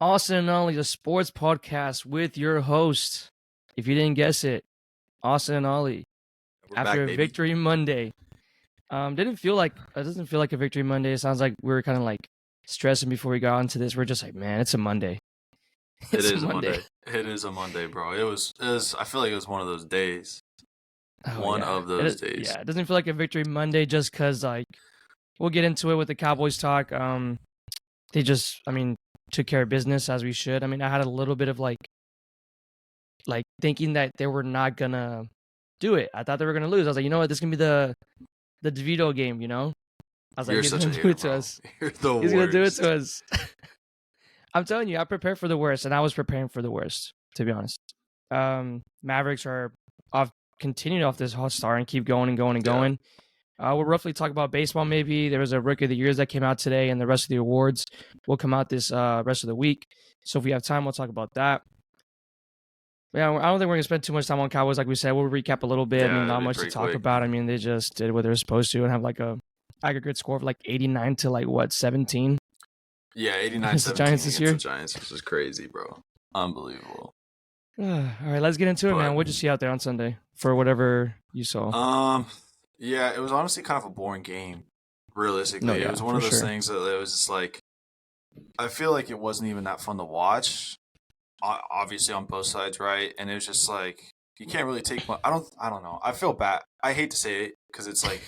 Austin and Ollie, the sports podcast with your host. If you didn't guess it, Austin and Ollie. We're After back, a baby. victory Monday, didn't feel like it doesn't feel like a victory Monday. It sounds like we were kind of like stressing before we got into this. We're just like, man, it's a Monday. It is a Monday. It is a Monday, bro. It was. I feel like it was one of those days. Oh, Of those days. Yeah, it doesn't feel like a victory Monday just because like we'll get into it with the Cowboys talk. They just, took care of business as we should. I mean, I had a little bit of like thinking that they were not gonna do it. I thought they were gonna lose. I was like, you know what, this can be the DeVito game, you know? I was like, he's gonna do it to us. You're the worst. He's gonna do it to us. I'm telling you, I prepared for the worst, and I was preparing for the worst, to be honest. Mavericks are continuing off this hot start and keep going and going and going. We'll roughly talk about baseball maybe. There was a Rookie of the Years that came out today, and the rest of the awards will come out this rest of the week. So if we have time, we'll talk about that. Yeah, I don't think we're going to spend too much time on Cowboys. Like we said, we'll recap a little bit. Yeah, not much to talk about. They just did what they were supposed to and have like a aggregate score of like 89 to 17. Yeah, 89-17 the Giants this year. The Giants, which is crazy, bro. Unbelievable. All right, let's get into it, man. What'd you see out there on Sunday for whatever you saw? Yeah, it was honestly kind of a boring game, realistically. It was one of those things that it was just like, I feel like it wasn't even that fun to watch, obviously on both sides, right? And it was just like, you can't really take much. I don't know. I feel bad. I hate to say it because it's like,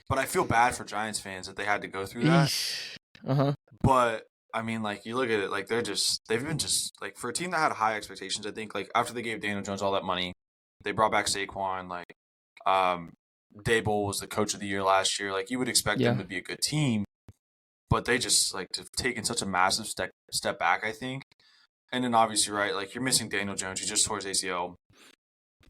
but I feel bad for Giants fans that they had to go through that. But I mean, like, you look at it, like, they've been just, like, for a team that had high expectations, I think, like, after they gave Daniel Jones all that money, they brought back Saquon, like, Dable was the coach of the year last year. Like, you would expect them to be a good team, but they just, like, have taken such a massive step back, I think. And then, obviously, right, like, you're missing Daniel Jones. He just tore his ACL.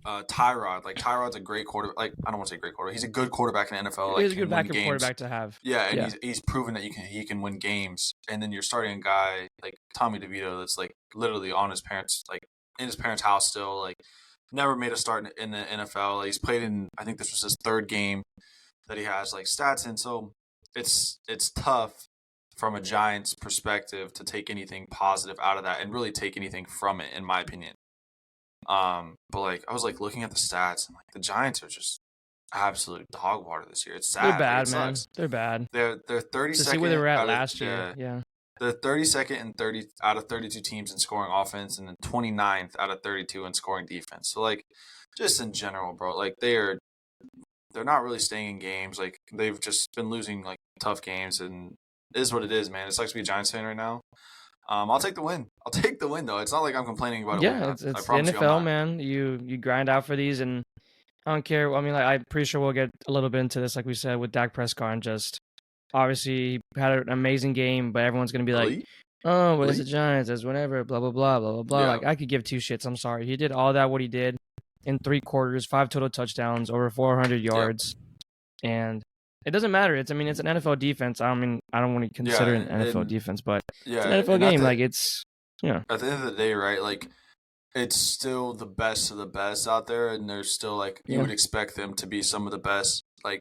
Tyrod's a great quarterback. Like, I don't want to say great quarterback. He's a good quarterback in the NFL. Like, he's a good backup quarterback to have. Yeah, and he's proven that he can win games. And then you're starting a guy like Tommy DeVito that's like literally on his parents, like in his parents' house still, like never made a start in the NFL. He's played in, I think this was his third game that he has like stats in. So it's tough from a Giants perspective to take anything positive out of that and really take anything from it, in my opinion. But like I was like looking at the stats and like the Giants are just absolute dog water this year. It's sad. They're bad, man. They're bad. They're 32nd. To see where they were at last year. Yeah. They're 32nd and 30 out of 32 teams in scoring offense, and then 29th out of 32 in scoring defense. So like, just in general, bro, like they're not really staying in games. Like they've just been losing like tough games, and it is what it is, man. It sucks to be a Giants fan right now. I'll take the win. I'll take the win, though. It's not like I'm complaining about it. Yeah, it's the NFL, man. You grind out for these, and I don't care. I mean, like, I'm pretty sure we'll get a little bit into this, like we said, with Dak Prescott, and just obviously had an amazing game, but everyone's going to be like, oh, well, it's the Giants, it's whatever, blah, blah, blah, blah, blah, blah. Yeah. Like, I could give two shits. I'm sorry. He did all that, what he did in 3 quarters, 5 total touchdowns, over 400 yards, and it doesn't matter. It's an NFL defense. I mean, I don't want to consider it an NFL defense, but it's an NFL game. Like, it's, At the end of the day, right, like, it's still the best of the best out there, and there's still, like, you would expect them to be some of the best, like,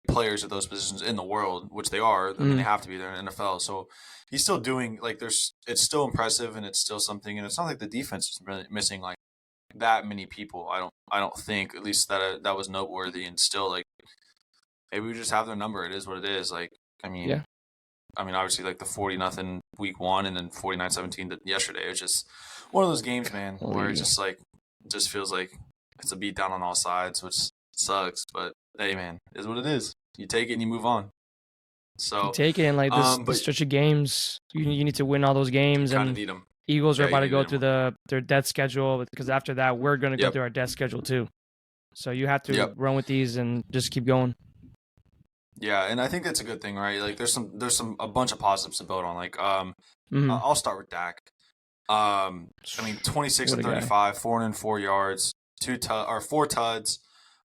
players at those positions in the world, which they are. I mean, they have to be there in the NFL. So he's still doing, like, it's still impressive, and it's still something, and it's not like the defense is really missing, like, that many people. I don't think, at least that was noteworthy, and still, like, maybe we just have their number. It is what it is. Like, I mean, obviously, like the 40-0 week 1 and then 49-17 yesterday. It's just one of those games, man, where it just feels like it's a beat down on all sides, which sucks. But hey, man, it is what it is. You take it and you move on. So you take it, and like this stretch of games, you need to win all those games, and need them. Eagles are about to go through their death schedule, because after that we're going to go through our death schedule too. So you have to run with these and just keep going. Yeah, and I think that's a good thing, right? Like, there's a bunch of positives to build on. Like, I'll start with Dak. 26 and 35, 404 yards, 4 tuds.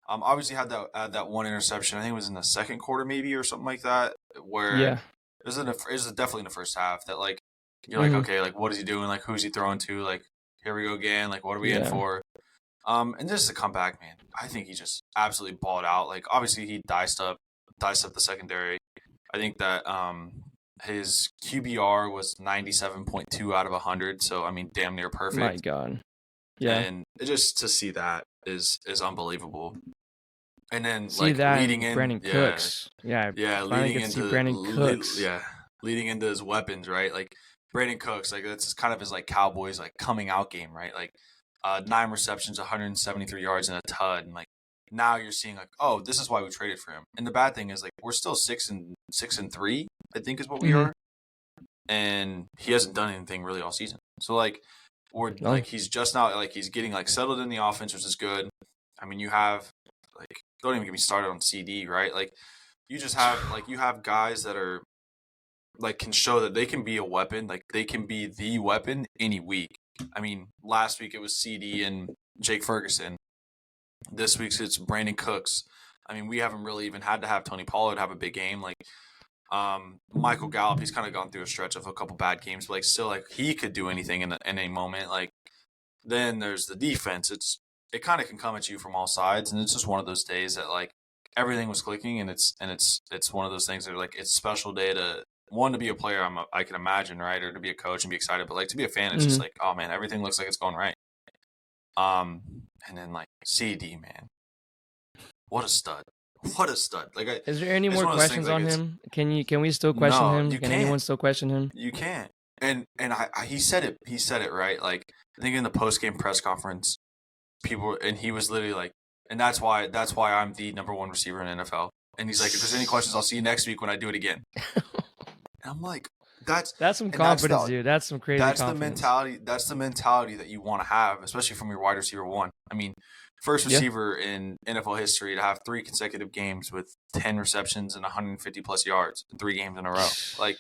Obviously had that one interception. I think it was in the second quarter, maybe, or something like that. Where it was definitely in the first half. That like you're like, okay, like what is he doing? Like who's he throwing to? Like here we go again. Like what are we in for? And just to come back, man, I think he just absolutely balled out. Like obviously he diced up the secondary. I think that His QBR was 97.2 out of 100, so I mean, damn near perfect. My God, yeah. And just to see that is unbelievable. And then leading in Brandon Cooks, leading into Brandon Cooks, leading into his weapons, right? Like Brandon Cooks, like that's kind of his like Cowboys like coming out game, right? Like 9 receptions, 173 yards, and a tud, and like now you're seeing like, oh, this is why we traded for him. And the bad thing is like we're still 6-3, I think is what we are, and he hasn't done anything really all season. So like like he's just now like he's getting like settled in the offense, which is good. I mean, you have like don't even get me started on CD, right? Like you just have like you have guys that are like can show that they can be a weapon, like they can be the weapon any week. I mean, last week it was CD and Jake Ferguson. This week's it's Brandon Cooks. I mean, we haven't really even had to have Tony Pollard have a big game. Like Michael Gallup, he's kind of gone through a stretch of a couple bad games, but like still like he could do anything in a moment. Like then there's the defense. It kind of can come at you from all sides, and it's just one of those days that like everything was clicking, and it's one of those things that like it's a special day to be a player. I can imagine, right, or to be a coach and be excited, but like to be a fan, it's just like, oh man, everything looks like it's going right. And then like CD, man, what a stud! What a stud! Like, is there any more questions on him? Can we still question him? Can anyone still question him? You can't. And he said it. He said it right. Like I think in the post game press conference, he was literally like, and that's why I'm the number 1 receiver in the NFL. And he's like, if there's any questions, I'll see you next week when I do it again. And I'm like, that's some confidence, dude. That's some crazy confidence. That's the mentality that you want to have, especially from your wide receiver 1. I mean, first receiver in NFL history to have 3 consecutive games with 10 receptions and 150 plus yards in 3 games in a row. Like,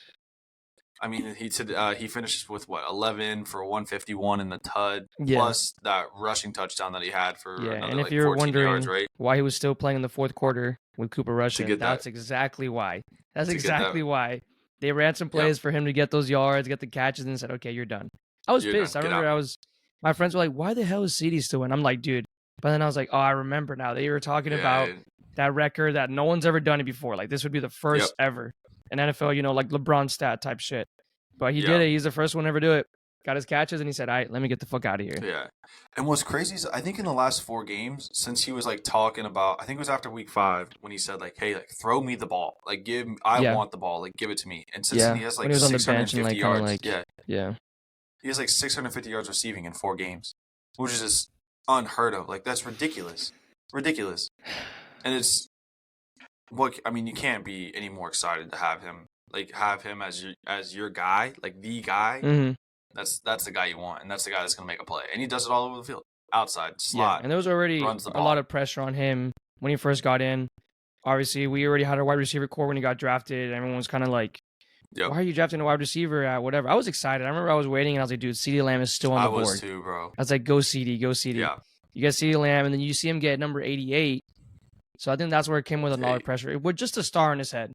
I mean, he finishes with 11 for 151 in the tud, plus that rushing touchdown that he had for another, and if you're 14 wondering yards, right? why he was still playing in the fourth quarter with Cooper rushing, that's exactly why. That's exactly why. They ran some plays for him to get those yards, get the catches, and said, okay, you're done. I was pissed. I remember my friends were like, why the hell is CD still in? I'm like, dude. But then I was like, oh, I remember now. They were talking about that record that no one's ever done it before. Like, this would be the first ever in NFL, like LeBron stat type shit. But he did it. He's the first one to ever do it. Got his catches, and he said, all right, let me get the fuck out of here. Yeah. And what's crazy is I think in the last 4 games, since he was like talking about, I think it was after week 5 when he said like, hey, like throw me the ball. Like I want the ball. Like give it to me. And since then he has like 650 yards. Yeah. He has like 650 yards receiving in 4 games, which is just unheard of. Like that's ridiculous. Ridiculous. And it's I mean, you can't be any more excited to have him. Like have him as your guy, like the guy. Mm-hmm. That's the guy you want, and that's the guy that's going to make a play. And he does it all over the field, outside, slot. And there was already a lot of pressure on him when he first got in. Obviously, we already had a wide receiver core when he got drafted. Everyone was kind of like, why are you drafting a wide receiver at whatever? I was excited. I remember I was waiting, and I was like, dude, CeeDee Lamb is still on the board. I was too, bro. I was like, go CD, go CD. Yeah. You get CeeDee Lamb, and then you see him get number 88. So I think that's where it came with a lot of pressure. It was just a star in his head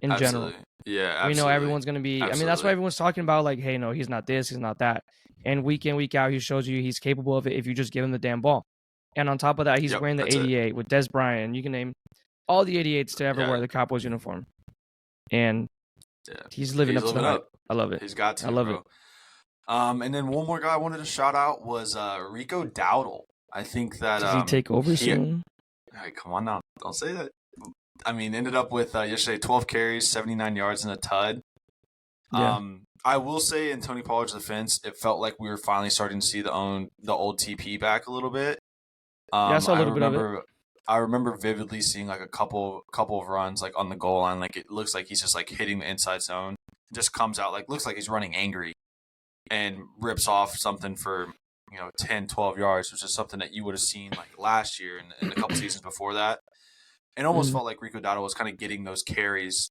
in general. Yeah, absolutely. We know everyone's going to be... I mean, that's why everyone's talking about, like, hey, no, he's not this, he's not that. And week in, week out, he shows you he's capable of it if you just give him the damn ball. And on top of that, he's wearing the 88 with Des Bryant. You can name all the 88s to ever wear the Cowboys uniform. And he's living up to the hype. I love it. He's got to, I love it. And then one more guy I wanted to shout out was Rico Dowdle. I think that... Does he take over soon? Hey, come on now. Don't say that. I mean, ended up with yesterday 12 carries, 79 yards, and a tud. Yeah. I will say, in Tony Pollard's defense, it felt like we were finally starting to see the old TP back a little bit. I saw a little bit of it. I remember vividly seeing like a couple of runs like on the goal line. Like it looks like he's just like hitting the inside zone. Just comes out like looks like he's running angry, and rips off something for 10, 12 yards, which is something that you would have seen like last year and a couple seasons before that. It almost felt like Rico Dowdle was kind of getting those carries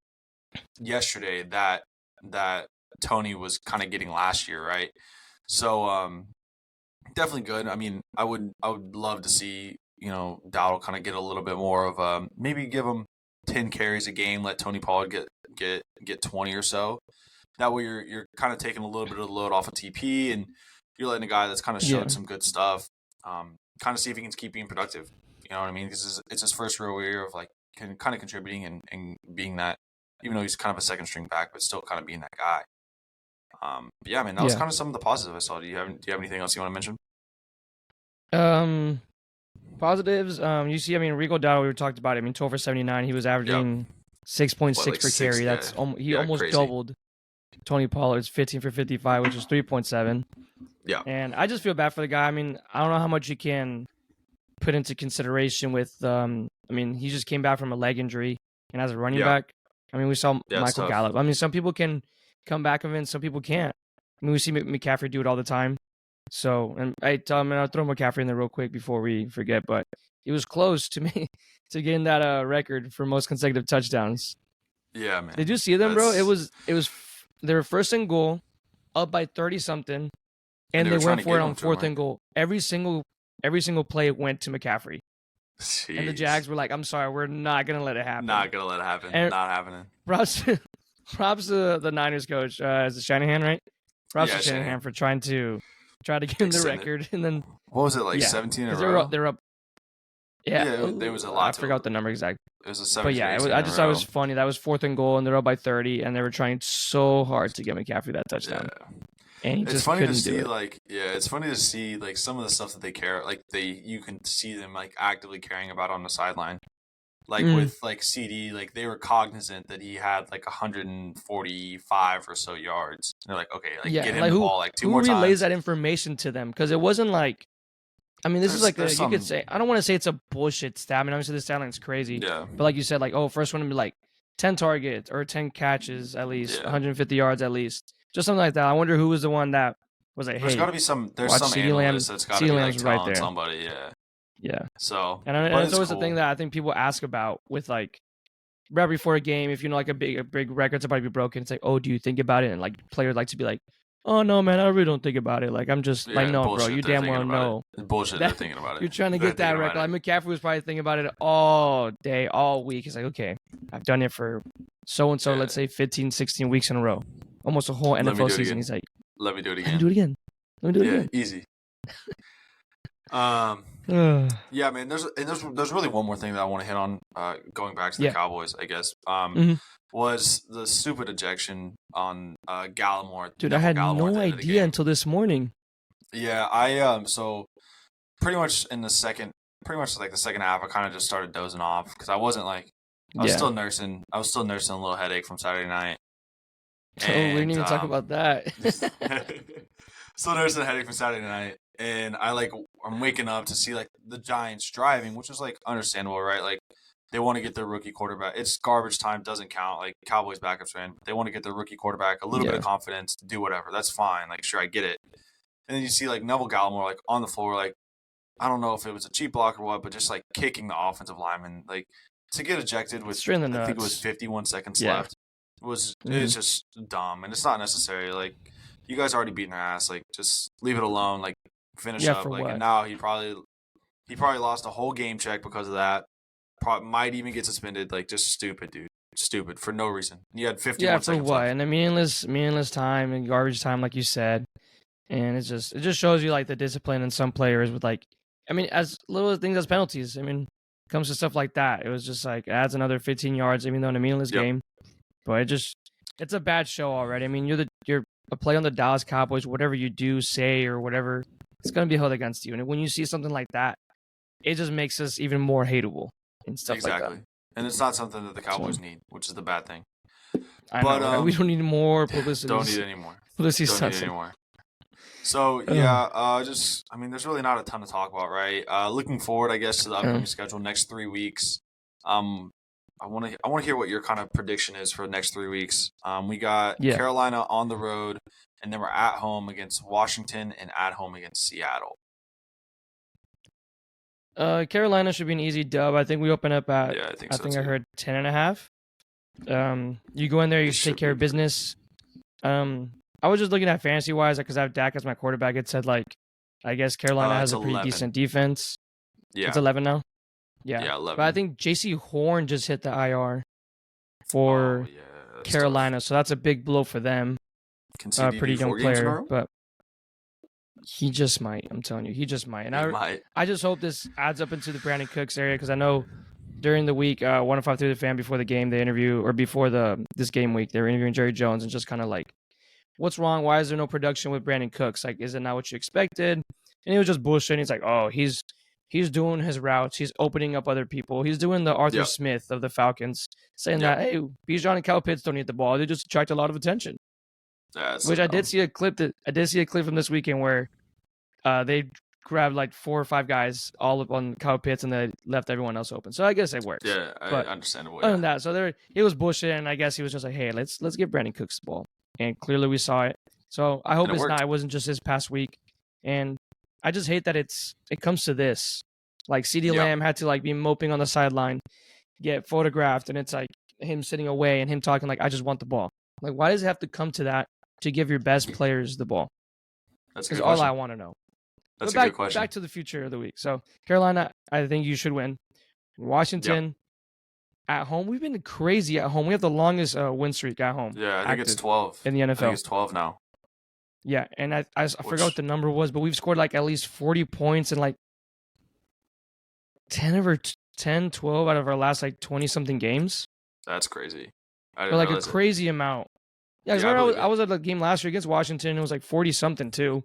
yesterday that Tony was kind of getting last year, right? So definitely good. I mean, I would love to see Dowdle kind of get a little bit more of maybe give him 10 carries a game, let Tony Pollard get 20 or so. That way you're kind of taking a little bit of the load off of TP, and you're letting a guy that's kind of showed some good stuff kind of see if he can keep being productive. You know what I mean? Because it's his first real year of like kind of contributing and being that even though he's kind of a second string back, but still kind of being that guy. Yeah, man, that was kind of some of the positives I saw. Do you have anything else you want to mention? Positives. You see, I mean, Rico Dowdle, we talked about it. I mean, 12 for 79. He was averaging 6.6 per carry. That's he almost crazy. Doubled Tony Pollard's 15 for 55, which is 3.7. Yeah. And I just feel bad for the guy. I mean, I don't know how much you can put into consideration with. I mean, he just came back from a leg injury, and as a running back, I mean, we saw Michael Gallup. I mean, some people can come back of it, and some people can't. I mean, we see McCaffrey do it all the time. So, and I'll throw McCaffrey in there real quick before we forget, but he was close to me to getting that record for most consecutive touchdowns. Yeah, man. Did you see them, bro? It was they were first and goal, up by 30 something, and they went for it on fourth and goal. Every single play went to McCaffrey. Jeez. And the Jags were like, "I'm sorry, we're not gonna let it happen. Not gonna let it happen. And not happening." Props to the Niners coach, is it Shanahan, right? Props to Shanahan for trying to get him the record, and then what was it, like 17 in a row? They're up. Yeah, there was a lot. I forgot the number exact. It was a 17. But yeah, I just thought it was funny. That was fourth and goal, and they're up by 30, and they were trying so hard to get McCaffrey that touchdown. Yeah. And he just couldn't do it. It's funny to see like some of the stuff that they care, like you can see them like actively caring about on the sideline. Like with like CD, like they were cognizant that he had like 145 or so yards. And they're like, okay, like get him the ball like two more times. Who relays that information to them? Because it wasn't like, I mean, this is like you could say, I don't want to say it's a bullshit stat. I mean, obviously this stat line's crazy. Yeah. But like you said, like, first one would be like 10 targets or 10 catches at least, 150 yards at least, just something like that. I wonder who was the one that was like, hey, there's got to be some analyst that's got to be like telling somebody, Yeah. So, and it's always the thing that I think people ask about with like right before a game, if you know like a big record's about to be broken, it's like, oh, do you think about it? And like players like to be like, oh no, man, I really don't think about it. Like I'm just like, no, bro, you damn well know. Bullshit, they're thinking about it. You're trying to get that record. Like McCaffrey was probably thinking about it all day, all week. He's like, okay, I've done it for so and so, let's say 15, 16 weeks in a row, almost a whole NFL season. He's like, let me do it again. Let me do it again. Let me do it again. Easy. Yeah, man. There's really one more thing that I want to hit on. Going back to the Cowboys, I guess. Was the stupid ejection on Gallimore. Dude, I had no idea until this morning. Yeah, I so pretty much like the second half, I kind of just started dozing off because I wasn't like I was still nursing a little headache from Saturday night. And, we didn't even talk about that. Still nursing a headache from Saturday night. And I'm waking up to see like the Giants driving, which is like understandable, right? Like they want to get their rookie quarterback. It's garbage time, doesn't count. Like Cowboys backups, man. They want to get their rookie quarterback a little bit of confidence to do whatever. That's fine. Like sure, I get it. And then you see like Neville Gallimore like on the floor, like I don't know if it was a cheap block or what, but just like kicking the offensive lineman, like to get ejected with I think it was 51 seconds left. It's just dumb, and it's not necessary. Like you guys already beating their ass. Like just leave it alone. Like finish up. Like and now he probably lost a whole game check because of that. Might even get suspended. Like just stupid, dude. Stupid for no reason. You had 51 seconds for what? left. And a meaningless time and garbage time, like you said. And it just shows you like the discipline in some players with like, I mean, as little things as penalties. I mean, it comes to stuff like that. It was just like it adds another 15 yards, even though in a meaningless game. But it's a bad show already. I mean, you're a play on the Dallas Cowboys. Whatever you do, say, or whatever, it's gonna be held against you. And when you see something like that, it just makes us even more hateable and stuff like that. And it's not something that the Cowboys need, which is the bad thing. I know, we don't need more publicity. Don't need any more. Publicity don't need any more. So I mean, there's really not a ton to talk about, right? Looking forward, I guess, to the upcoming schedule next 3 weeks. I want to hear what your kind of prediction is for the next 3 weeks. We got Carolina on the road, and then we're at home against Washington and at home against Seattle. Carolina should be an easy dub. I think we open up at I think I heard 10.5. You go in there, you take care of business. I was just looking at fantasy wise because I have Dak as my quarterback. It said like I guess Carolina has a pretty 11. decent defense. Yeah, it's 11 now. Yeah, 11. But I think J.C. Horn just hit the IR for Carolina, so that's a big blow for them. Pretty young player, but he just might. I'm telling you, he just might. And I just hope this adds up into the Brandon Cooks area because I know during the week, 105 through the fan before the game, before this game week, they were interviewing Jerry Jones and just kind of like, what's wrong? Why is there no production with Brandon Cooks? Like, is it not what you expected? And he was just bullshitting. He's like, oh, he's doing his routes. He's opening up other people. He's doing the Arthur Smith of the Falcons, saying that, hey, Bijan and Kyle Pitts don't need the ball. They just attract a lot of attention. Which I did see a clip from this weekend where they grabbed like 4 or 5 guys all up on Kyle Pitts and they left everyone else open. So I guess it works. Yeah, but understandable. Other than that, so he was bullshitting, and I guess he was just like, hey, let's give Brandon Cooks the ball. And clearly we saw it. So I hope it wasn't just this past week. And I just hate that it comes to this. Like CeeDee Lamb had to like be moping on the sideline, get photographed, and it's like him sitting away and him talking like, I just want the ball. Like, why does it have to come to that to give your best players the ball? That's a good all I want to know. That's a good question. Back to the future of the week. So Carolina, I think you should win. Washington at home, we've been crazy at home. We have the longest win streak at home. Yeah, I think it's 12 in the NFL. I think it's 12 now. Yeah, and I forgot what the number was, but we've scored like at least 40 points in like 10, 12 out of our last like 20 something games. That's crazy. Like a crazy amount. Yeah, because I was at the game last year against Washington. It was like 40 something too,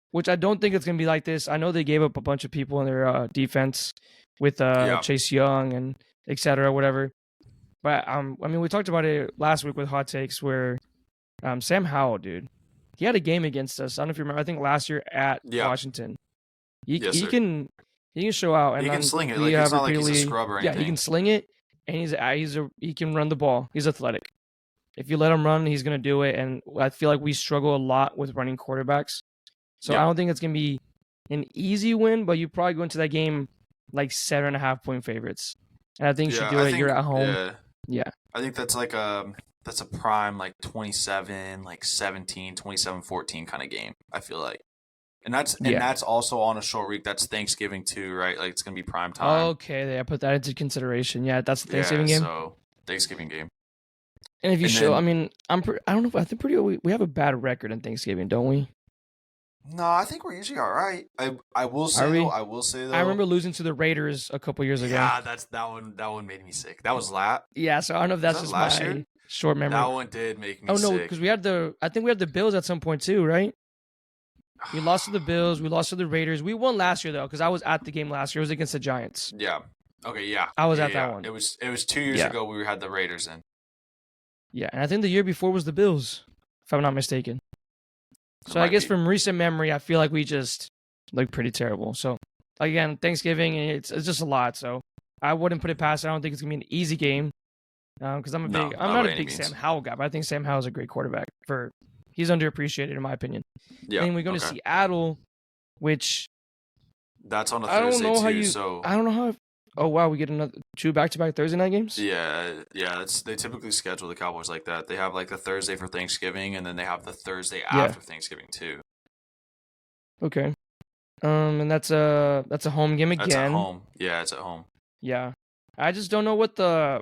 which I don't think it's gonna be like this. I know they gave up a bunch of people in their defense with Chase Young and etc. whatever. But I mean, we talked about it last week with hot takes where Sam Howell, dude, he had a game against us. I don't know if you remember. I think last year at Washington, he can show out and he can sling it. Like, it's not like he's a scrub or anything. Yeah, he can sling it, and he can run the ball. He's athletic. If you let him run, he's gonna do it. And I feel like we struggle a lot with running quarterbacks. So I don't think it's gonna be an easy win, but you probably go into that game like 7.5 point favorites. And I think you should do it. You're at home. Yeah. I think that's like that's a prime like 27, like 17, 27-14 kind of game, I feel like. And that's also on a short week. That's Thanksgiving too, right? Like it's gonna be prime time. Okay, I put that into consideration. Yeah, that's the Thanksgiving game. So Thanksgiving game. And if you show, I mean, I don't know. I think we have a bad record in Thanksgiving, don't we? No, I think we're usually all right. I will say though. I remember losing to the Raiders a couple years ago. Yeah, that one made me sick. That was Yeah, so I don't know if that's just last year? Short memory. That one did make me sick. Oh no, because I think we had the Bills at some point too, right? We lost to the Bills. We lost to the Raiders. We won last year though, because I was at the game last year. It was against the Giants. Yeah. Okay. Yeah. I was at that one. It was 2 years ago. We had the Raiders in. Yeah, and I think the year before was the Bills, if I'm not mistaken. So I guess from recent memory, I feel like we just look pretty terrible. So again, Thanksgiving, it's just a lot. So I wouldn't put it past. I don't think it's gonna be an easy game because I'm not a big Sam Howell guy, but I think Sam Howell's a great quarterback. He's underappreciated in my opinion. Yeah. And we're going to Seattle, which that's on a Thursday I don't know how. Oh wow, we get 2 back-to-back Thursday night games. Yeah. They typically schedule the Cowboys like that. They have like the Thursday for Thanksgiving, and then they have the Thursday after Thanksgiving too. Okay, and that's a home game again. That's at home. Yeah, it's at home. Yeah, I just don't know what I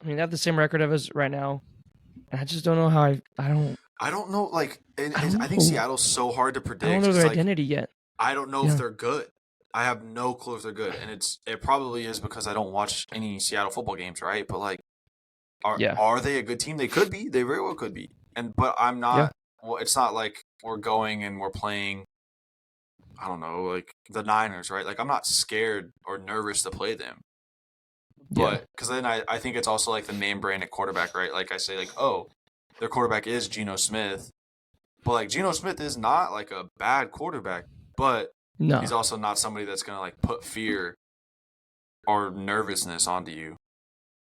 mean, they have the same record of us right now, and I just don't know how I don't know. Like, I think Seattle's so hard to predict. I don't know their identity yet. I don't know if they're good. I have no clue if they're good, and it probably is because I don't watch any Seattle football games, right? But like, are they a good team? They could be. They very well could be. But I'm not. Yeah. Well, it's not like we're going and we're playing. I don't know, like the Niners, right? Like I'm not scared or nervous to play them. But because then I think it's also like the name brand at quarterback, right? Like I say, like their quarterback is Geno Smith, but like Geno Smith is not like a bad quarterback, but he's also not somebody that's gonna like put fear or nervousness onto you.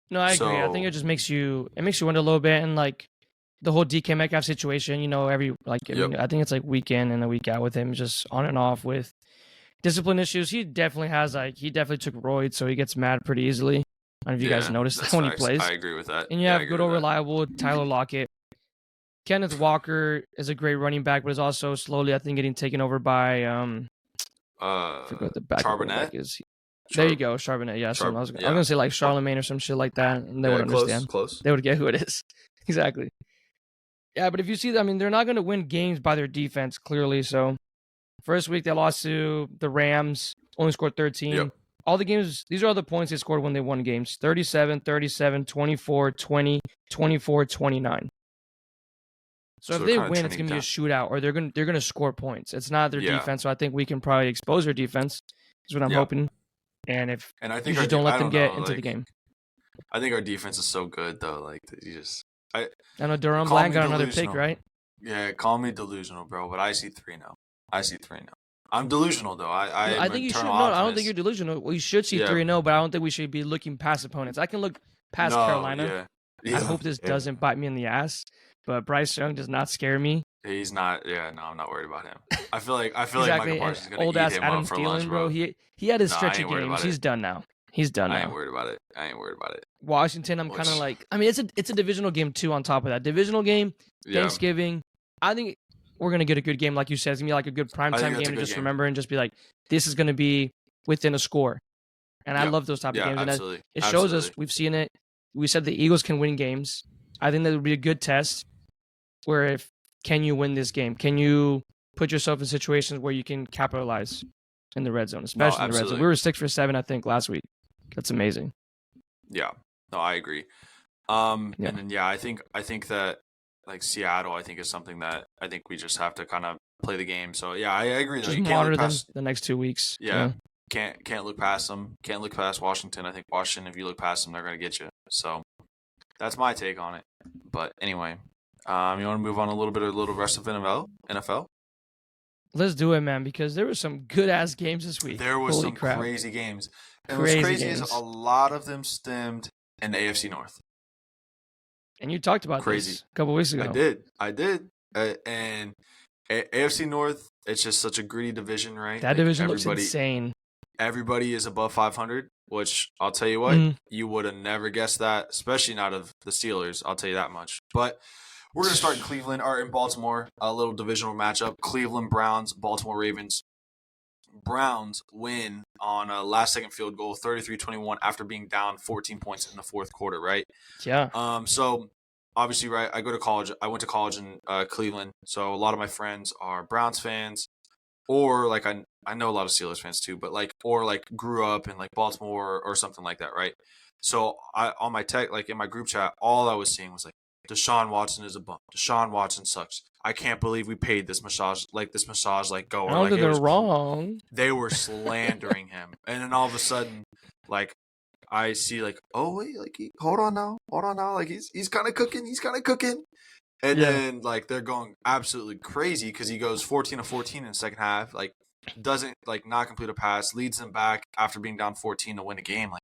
No, I agree. I think it just makes you wonder a little bit, and like the whole DK Metcalf situation. You know, I think it's like week in and a week out with him, just on and off with discipline issues. He definitely took roids, so he gets mad pretty easily. I don't know if you guys noticed that when he plays. I agree with that. And you have good old reliable Tyler Lockett. Kenneth Walker is a great running back, but is also slowly, I think, getting taken over by I forgot what the back is. There you go, Charbonnet. Yeah, I was gonna say like Charlemagne or some shit like that, and they would understand. Close. They would get who it is. Exactly. Yeah, but if you see, they're not going to win games by their defense, clearly. So, first week they lost to the Rams, only scored 13. all the games, these are all the points they scored when they won games. 37, 37, 24, 20, 24, 29. So if they win, it's going to be a shootout, or they're going to score points. It's not their defense, so I think we can probably expose their defense, is what I'm hoping. And I think you just don't let them get into the game. I think our defense is so good, though. Like, I know Durham Blank got another pick, right? Yeah, call me delusional, bro, but I see 3 now. I'm delusional, though. I think you should. No, I don't think you're delusional. We should see 3-0, but I don't think we should be looking past opponents. I can look past Carolina. I hope this doesn't bite me in the ass. But Bryce Young does not scare me. He's not. Yeah, no, I'm not worried about him. I feel like Michael Parsons is gonna eat him Adam up for Thielen, lunch, bro. He had his stretch of games. He's done now. I ain't worried about it. Washington, I'm kind of like. I mean, it's a divisional game too. On top of that, divisional game, Thanksgiving. I think we're gonna get a good game, like you said. It's gonna be like a good primetime game to just remember and just be like, this is gonna be within a score. And I love those type of games. Absolutely. And it shows us we've seen it. We said the Eagles can win games. I think that would be a good test. Where can you win this game? Can you put yourself in situations where you can capitalize in the red zone, especially in the red zone? We were 6 for 7, I think, last week. That's amazing. Yeah, no, I agree. And then I think that like Seattle, I think is something that I think we just have to kind of play the game. So yeah, I agree. Just monitor them the next 2 weeks. Yeah, can't look past them. Can't look past Washington. I think Washington, if you look past them, they're gonna get you. So that's my take on it. But anyway. You want to move on a little rest of NFL? Let's do it, man, because there were some good-ass games this week. There was some crazy games. And what's crazy is a lot of them stemmed in the AFC North. And you talked about this a couple weeks ago. I did. And AFC North, it's just such a gritty division, right? That division looks insane. Everybody is above 500, which I'll tell you what, you would have never guessed that, especially not of the Steelers. I'll tell you that much. But we're going to start in Cleveland or in Baltimore, a little divisional matchup. Cleveland Browns, Baltimore Ravens. Browns win on a last-second field goal, 33-21, after being down 14 points in the fourth quarter, right? Yeah. So, obviously, right, I went to college in Cleveland, so a lot of my friends are Browns fans, or, like, I know a lot of Steelers fans, too, but, like, or, like, grew up in, like, Baltimore or something like that, right? So, on my in my group chat, all I was seeing was, like, Deshaun Watson is a bum. Deshaun Watson sucks. I can't believe we paid this massage goer. I don't think they're wrong. They were slandering him, and then all of a sudden, like, I see like, oh wait, like hold on now, like he's kind of cooking, and then like they're going absolutely crazy because he goes 14 of 14 in the second half, like doesn't like not complete a pass, leads them back after being down 14 to win a game. Like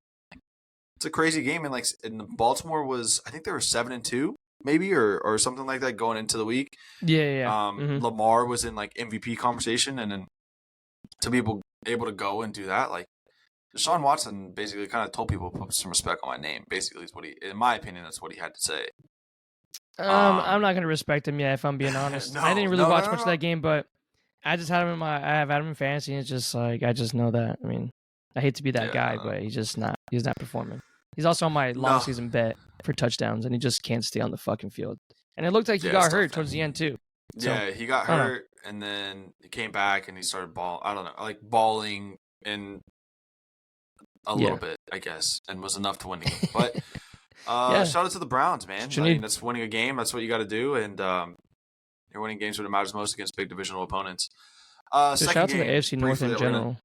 it's a crazy game, and like in Baltimore was, I think they were 7-2. Maybe or something like that going into the week. Yeah. Lamar was in like MVP conversation, and then to be able to go and do that, like Deshaun Watson basically kind of told people to put some respect on my name. Basically, is what he, in my opinion, that's what he had to say. I'm not gonna respect him yet, if I'm being honest. I didn't really watch much of that game, but I just had him I have had him in fantasy, and it's just like I just know that. I mean, I hate to be that guy, but he's not performing. He's also on my long season bet for touchdowns, and he just can't stay on the fucking field. And it looked like he got hurt towards the end too. So, yeah, he got hurt, and then he came back and he started balling in a little bit, I guess, and was enough to win the game. But shout out to the Browns, man. I mean, that's winning a game. That's what you got to do, and you're winning games when it matters most against big divisional opponents. Shout out to the AFC North in general.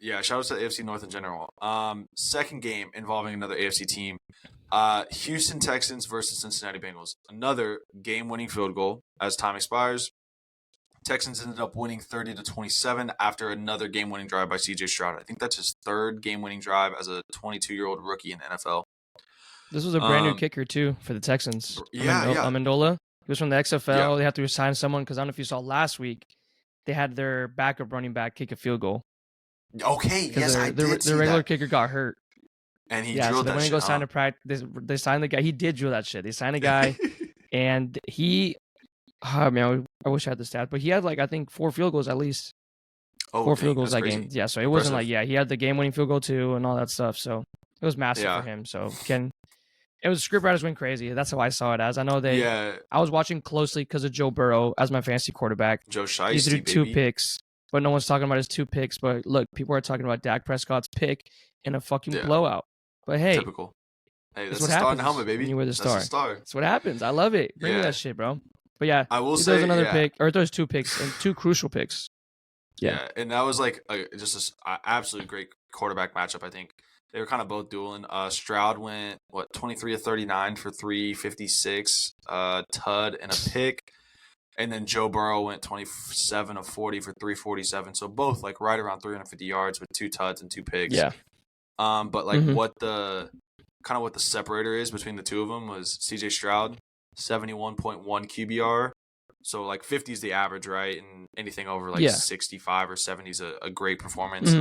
Yeah, shout out to the AFC North in general. Second game involving another AFC team. Houston Texans versus Cincinnati Bengals. Another game-winning field goal as time expires. Texans ended up winning 30-27 after another game-winning drive by C.J. Stroud. I think that's his third game-winning drive as a 22-year-old rookie in the NFL. This was a brand new kicker, too, for the Texans. Amendola. He was from the XFL. Yeah. They have to assign someone because I don't know if you saw last week, they had their backup running back kick a field goal. Okay, yes, I did see the regular that. kicker got hurt. And he drilled that shit. When he goes sign to practice, they signed the guy. He did drill that shit. They signed a guy, and he, I wish I had the stat, but he had like I think 4 field goals at least. Oh, 4 field goals that crazy. game. Yeah, so it wasn't like he had the game-winning field goal too and all that stuff. So it was massive for him. So it was scriptwriters went crazy. That's how I saw it as. I know they. Yeah. I was watching closely because of Joe Burrow as my fantasy quarterback. Joe Shiesty, he threw 2 picks. but no one's talking about his 2 picks. But look, people are talking about Dak Prescott's pick in a fucking blowout. But hey, typical. Hey, that's what a star happens in the helmet, baby. when you wear the star. That's a star. That's what happens. I love it. Bring me that shit, bro. But yeah, I will he say throws another pick, or throws 2 picks and 2 crucial picks. Yeah, and that was like just an absolutely great quarterback matchup. I think they were kind of both dueling. Stroud went 23 of 39 for 356, tud and a pick, and then Joe Burrow went 27 of 40 for 347. So both like right around 350 yards with 2 tuds and 2 picks. Yeah. But like what the separator is between the two of them was CJ Stroud 71.1 QBR. So, like, 50 is the average, right? And anything over, 65 or 70 is a great performance.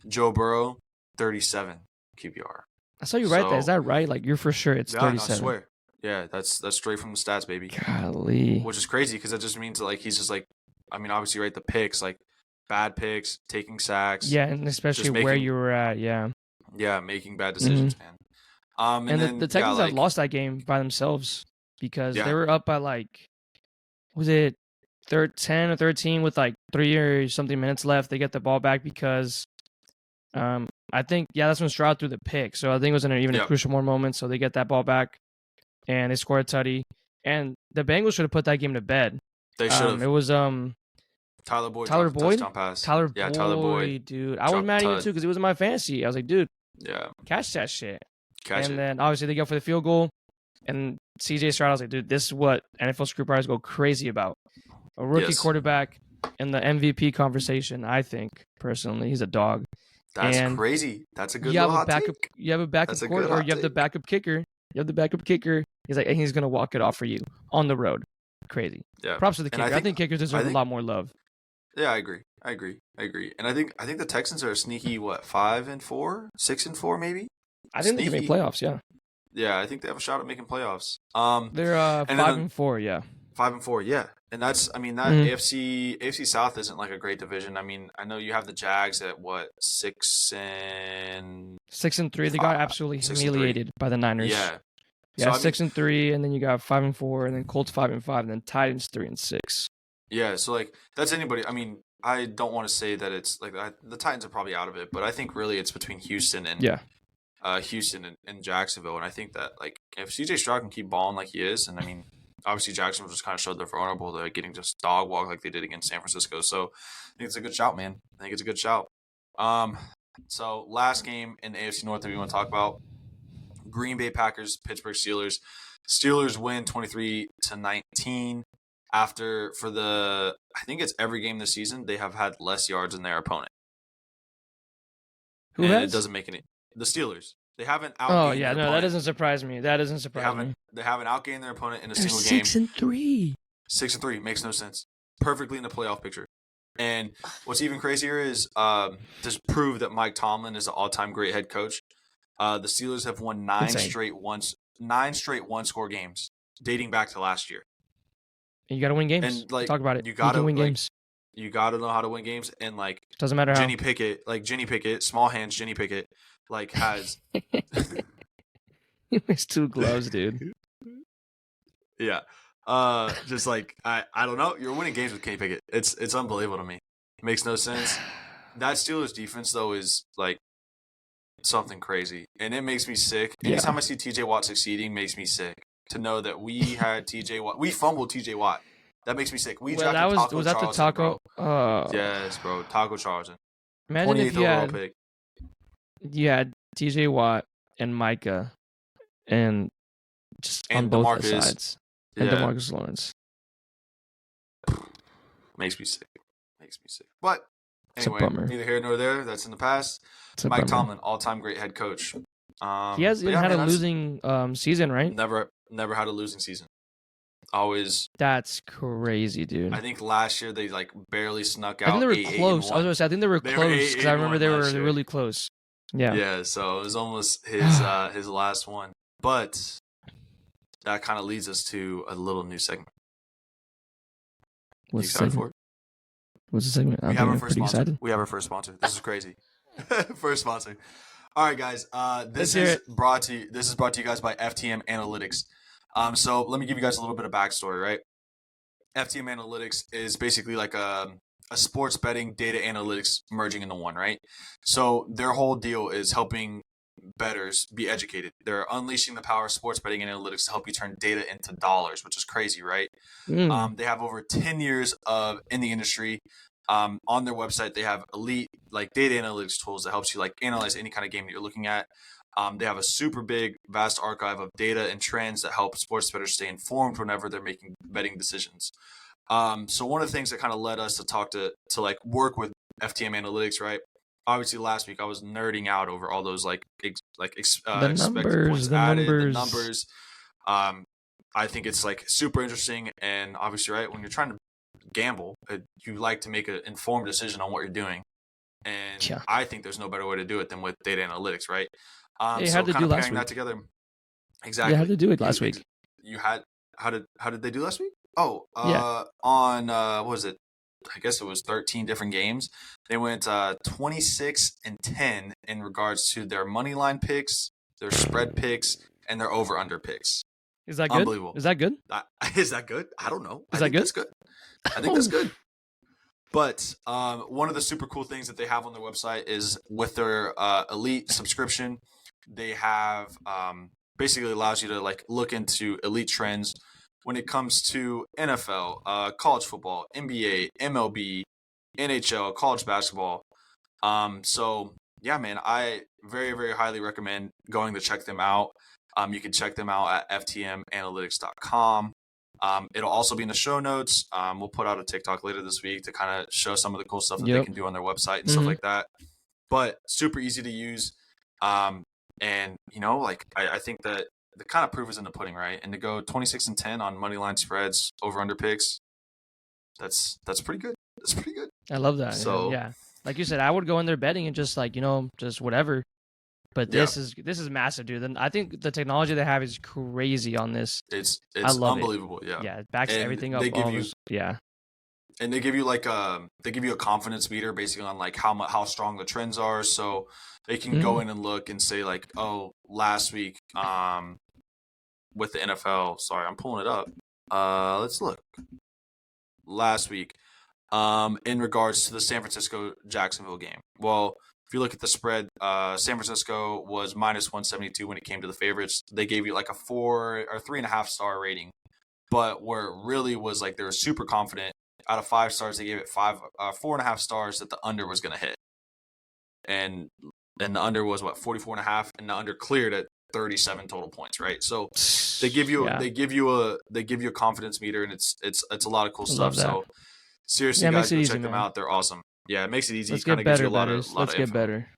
Joe Burrow, 37 QBR. I saw you write that. Is that right? Like, you're for sure it's 37. No, I swear. Yeah, that's straight from the stats, baby. Golly. Which is crazy because that just means, like, he's just, like, I mean, obviously, right, the picks, like, bad picks, taking sacks. Yeah, and especially where you were at, yeah. Yeah, making bad decisions, man. And then the Texans have lost that game by themselves because they were up by, like, was it 10 or 13 with like 3 or something minutes left? They get the ball back because I think, that's when Stroud threw the pick. So I think it was in a crucial more moment. So they get that ball back and they score a tutty. And the Bengals should have put that game to bed. They should have. It was Tyler Boyd. Tyler Boyd? Tyler Boyd, dude. I was mad at you too because it was in my fantasy. I was like, dude, catch that shit. And then obviously they go for the field goal. And CJ Stroud, I was like, dude, this is what NFL scriptwriters go crazy about. A rookie quarterback in the MVP conversation, I think, personally. He's a dog. That's crazy. That's a good hot take. You have a backup quarterback, or you have the backup kicker. You have the backup kicker. He's like, and he's going to walk it off for you on the road. Crazy. Yeah. Props to the kicker. I think kickers deserve a lot more love. Yeah, I agree. And I think the Texans are a sneaky, 5-4? 6-4, maybe? I think they can make playoffs, yeah. Yeah, I think they have a shot at making playoffs. They're 5-4, yeah. 5-4, yeah. And that's, I mean, that AFC South isn't like a great division. I mean, I know you have the Jags at 6-3. They got absolutely humiliated by the Niners. Yeah. Yeah, so 6-3, and then you got 5-4, and then Colts 5-5, and then Titans 3-6. Yeah, so like that's anybody. I mean, I don't want to say that it's like the Titans are probably out of it, but I think really it's between Houston and and Jacksonville, and I think that like if CJ Stroud can keep balling like he is, and I mean obviously Jacksonville just kind of showed they're vulnerable to getting just dog walk like they did against San Francisco, so I think it's a good shout, man. I think it's a good shout. So last game in the AFC North that we want to talk about: Green Bay Packers, Pittsburgh Steelers. Steelers win 23-19. After I think it's every game this season they have had less yards than their opponent. Who has? It doesn't make any. The Steelers. They haven't outgained. Oh yeah, their no, that doesn't surprise me. That doesn't surprise me. They haven't outgained their opponent in a single game. 6-3. 6-3 makes no sense. Perfectly in the playoff picture. And what's even crazier is to prove that Mike Tomlin is an all-time great head coach. The Steelers have won 9 straight one-score games dating back to last year. And you got to win games. And like, talk about it. You got to win games. You got to know how to win games. And like, doesn't matter how. Jenny Pickett, small hands. Jenny Pickett, like has. He wears 2 gloves, dude. Yeah. Just like I don't know. You're winning games with Kenny Pickett. It's unbelievable to me. It makes no sense. That Steelers defense though is like something crazy, and it makes me sick. Anytime I see TJ Watt succeeding, makes me sick. To know that we had TJ Watt, we fumbled TJ Watt. That makes me sick. We drafted Taco was that Charlton, the Taco? Yes, bro. Taco Charlton. Imagine if you had TJ Watt and Micah, and just on both sides, and DeMarcus Lawrence. Makes me sick. But anyway, neither here nor there. That's in the past. Mike Tomlin, all-time great head coach. He hasn't had a losing season, right? Never had a losing season. Always. That's crazy, dude. I think last year they like barely snuck out. I think they were close. I was gonna say I think they were close because I remember they were really close. Yeah. Yeah. So it was almost his last one, but that kind of leads us to a little new segment. What's the segment? What's the segment? We have our first sponsor. Excited. We have our first sponsor. This is crazy. First sponsor. All right, guys. This is brought to you guys by FTM Analytics. So let me give you guys a little bit of backstory, right? FTM Analytics is basically like a a sports betting data analytics merging into one, right? So their whole deal is helping bettors be educated. They're unleashing the power of sports betting analytics to help you turn data into dollars, which is crazy, right? They have over 10 years in the industry. On their website, they have elite like data analytics tools that helps you like analyze any kind of game that you're looking at. They have a super big, vast archive of data and trends that help sports bettors stay informed whenever they're making betting decisions. So one of the things that kind of led us to talk to like work with FTM Analytics, right? Obviously, last week I was nerding out over all those expected points added, the numbers. I think it's like super interesting, and obviously, right, when you're trying to gamble, you like to make an informed decision on what you're doing, and I think there's no better way to do it than with data analytics, right? So kind of pairing that together. Exactly. You had to do it last week. You had how did they do last week? Oh, on what was it? I guess it was 13 different games. They went 26-10 in regards to their money line picks, their spread picks, and their over/under picks. Is that good? Unbelievable. Is that good? Is that good? I don't know. Is that good? That's good. I think that's good. But one of the super cool things that they have on their website is with their elite subscription, they have basically allows you to like look into elite trends when it comes to NFL, college football, NBA, MLB, NHL, college basketball. So yeah, man, I very, very highly recommend going to check them out. You can check them out at ftmanalytics.com. It'll also be in the show notes. We'll put out a TikTok later this week to kind of show some of the cool stuff that they can do on their website and stuff like that. But super easy to use. And you know, like I think that the kind of proof is in the pudding, right? And to go 26-10 on money line spreads, over under picks, that's pretty good. That's pretty good. I love that. So yeah, like you said, I would go in there betting and just like just whatever. But this is massive, dude. And I think the technology they have is crazy on this. It's unbelievable. Yeah, it backs everything up. And they give you like a confidence meter basically on like how strong the trends are. So they can go in and look and say like, oh, last week with the NFL. Sorry, I'm pulling it up. Let's look. Last week, in regards to the San Francisco-Jacksonville game. Well, if you look at the spread, San Francisco was minus 172 when it came to the favorites. They gave you like a 4 or 3.5 star rating. But where it really was like they were super confident. Out of 5 stars, they gave it 4.5 stars that the under was going to hit. And the under was 44.5, and the under cleared at 37 total points, right? So they give you a confidence meter, and it's a lot of cool stuff. So seriously, guys, go check them out. They're awesome. Yeah, it makes it easy. Let's get better, Let's get better.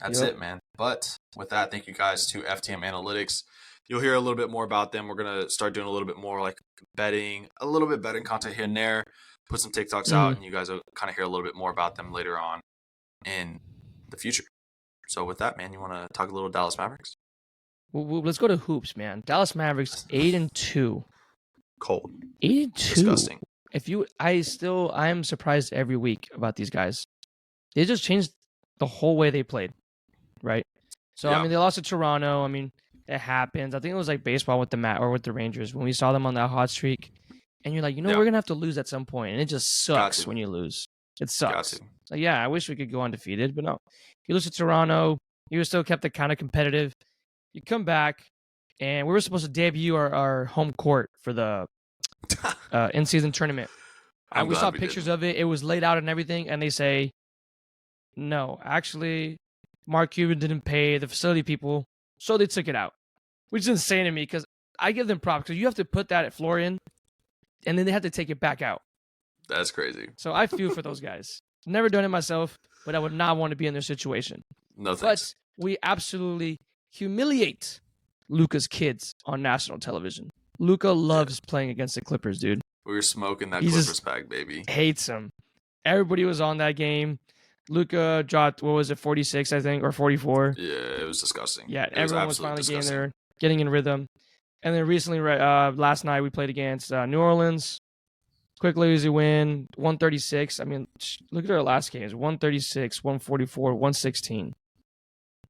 That's it, man. But with that, thank you guys to FTM Analytics. You'll hear a little bit more about them. We're going to start doing a little bit more like betting content here and there, put some TikToks out, and you guys will kind of hear a little bit more about them later on in the future. So with that, man, you want to talk a little Dallas Mavericks? Well, let's go to hoops, man. Dallas Mavericks 8-2. Cold. 8-2. Disgusting. I am surprised every week about these guys. They just changed the whole way they played, right? So I mean, they lost to Toronto. I mean, it happens. I think it was like baseball with the Rangers when we saw them on that hot streak, and you're like, we're gonna have to lose at some point, and it just sucks when you lose. It sucks. Like, yeah, I wish we could go undefeated, but no. You lose to Toronto. You still kept it kind of competitive. You come back, and we were supposed to debut our home court for the in-season tournament. We saw pictures of it. It was laid out and everything, and they say, no, actually, Mark Cuban didn't pay the facility people, so they took it out. Which is insane to me, because I give them props, because you have to put that floor in, and then they have to take it back out. That's crazy. So I feel for those guys. Never done it myself, but I would not want to be in their situation. No thanks. But we absolutely humiliate Luka's kids on national television. Luka loves playing against the Clippers, dude. We were smoking that Clippers pack, baby. Hates him. Everybody was on that game. Luka dropped, 46, I think, or 44. Yeah, it was disgusting. Yeah, everyone was finally getting in rhythm. And then recently, last night, we played against New Orleans. Quick, lazy win, 136. I mean, look at our last games. 136, 144, 116.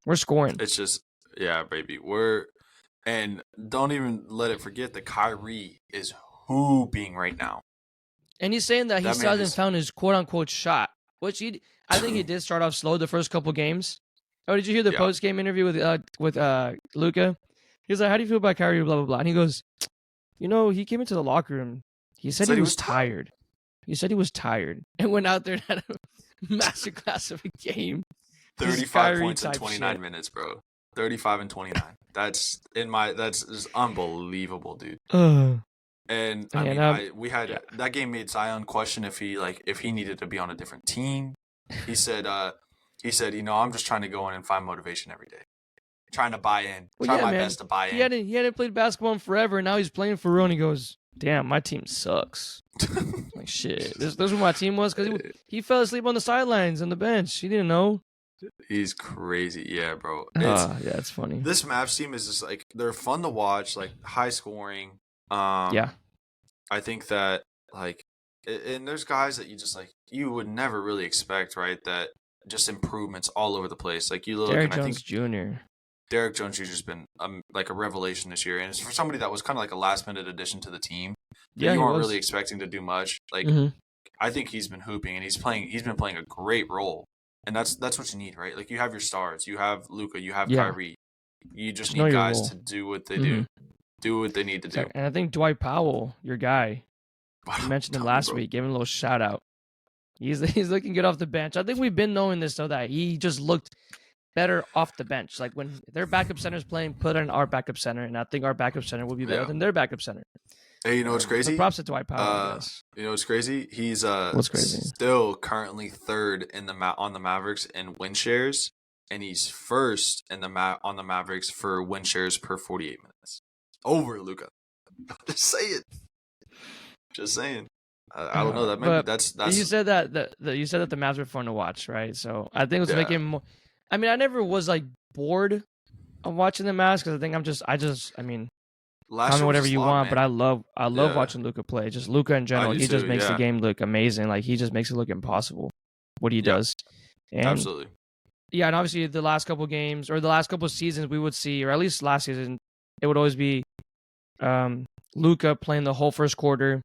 We're scoring. It's just, yeah, baby. And don't even let it forget that Kyrie is hooping right now. And he's saying that he still hasn't found his quote-unquote shot, which I think he did start off slow the first couple games. Oh, did you hear the post-game interview with Luka? He was like, how do you feel about Kyrie, blah, blah, blah. And he goes, he came into the locker room. He said he was tired. He said he was tired and went out there and had a masterclass of a game. 35 points in 29 minutes, bro. 35 and 29. That's just unbelievable, dude. And I mean, we had that game made Zion question if he needed to be on a different team. He said, I'm just trying to go in and find motivation every day, trying to buy in, my best to buy in. He hadn't played basketball in forever, and now he's playing for real. And he goes, "Damn, my team sucks." Like shit, this is what my team was because he fell asleep on the sidelines on the bench. He didn't know. He's crazy, yeah, bro. It's funny. This Mavs team is just like they're fun to watch, like high scoring. I think that and there's guys that you would never really expect, right? That just improvements all over the place. Like you look, Derrick and Jones Jr. Derrick Jones Jr. has been like a revelation this year, and it's for somebody that was kind of like a last minute addition to the team. Yeah, you weren't really expecting to do much. Like I think he's been hooping, and he's been playing a great role, and that's what you need, right? Like you have your stars, you have Luka, you have Kyrie. You just need guys to do what they do what they need to do. And I think Dwight Powell, your guy, you mentioned him last week, gave him a little shout out. He's looking good off the bench. I think we've been knowing this though, that he just looked better off the bench. Like when their backup center is playing, put in our backup center, and I think our backup center will be better than their backup center. Hey, you know what's crazy? So props to Dwight Powell. You know what's crazy? He's what's crazy? Still currently third in on the Mavericks in win shares, and he's first in on the Mavericks for win shares per 48 minutes. Over Luka. Just saying. I don't know. That maybe that's. You said that you said that the Mavs were fun to watch, right? So I think it was making more. I mean, I never was like bored of watching the Mavs because I think I mean, tell me whatever you want, but I love watching Luka play. Just Luka in general, he just makes the game look amazing. Like he just makes it look impossible what he does. And, absolutely. Yeah, and obviously the last couple games or the last couple seasons we would see, or at least last season, it would always be Luka playing the whole first quarter,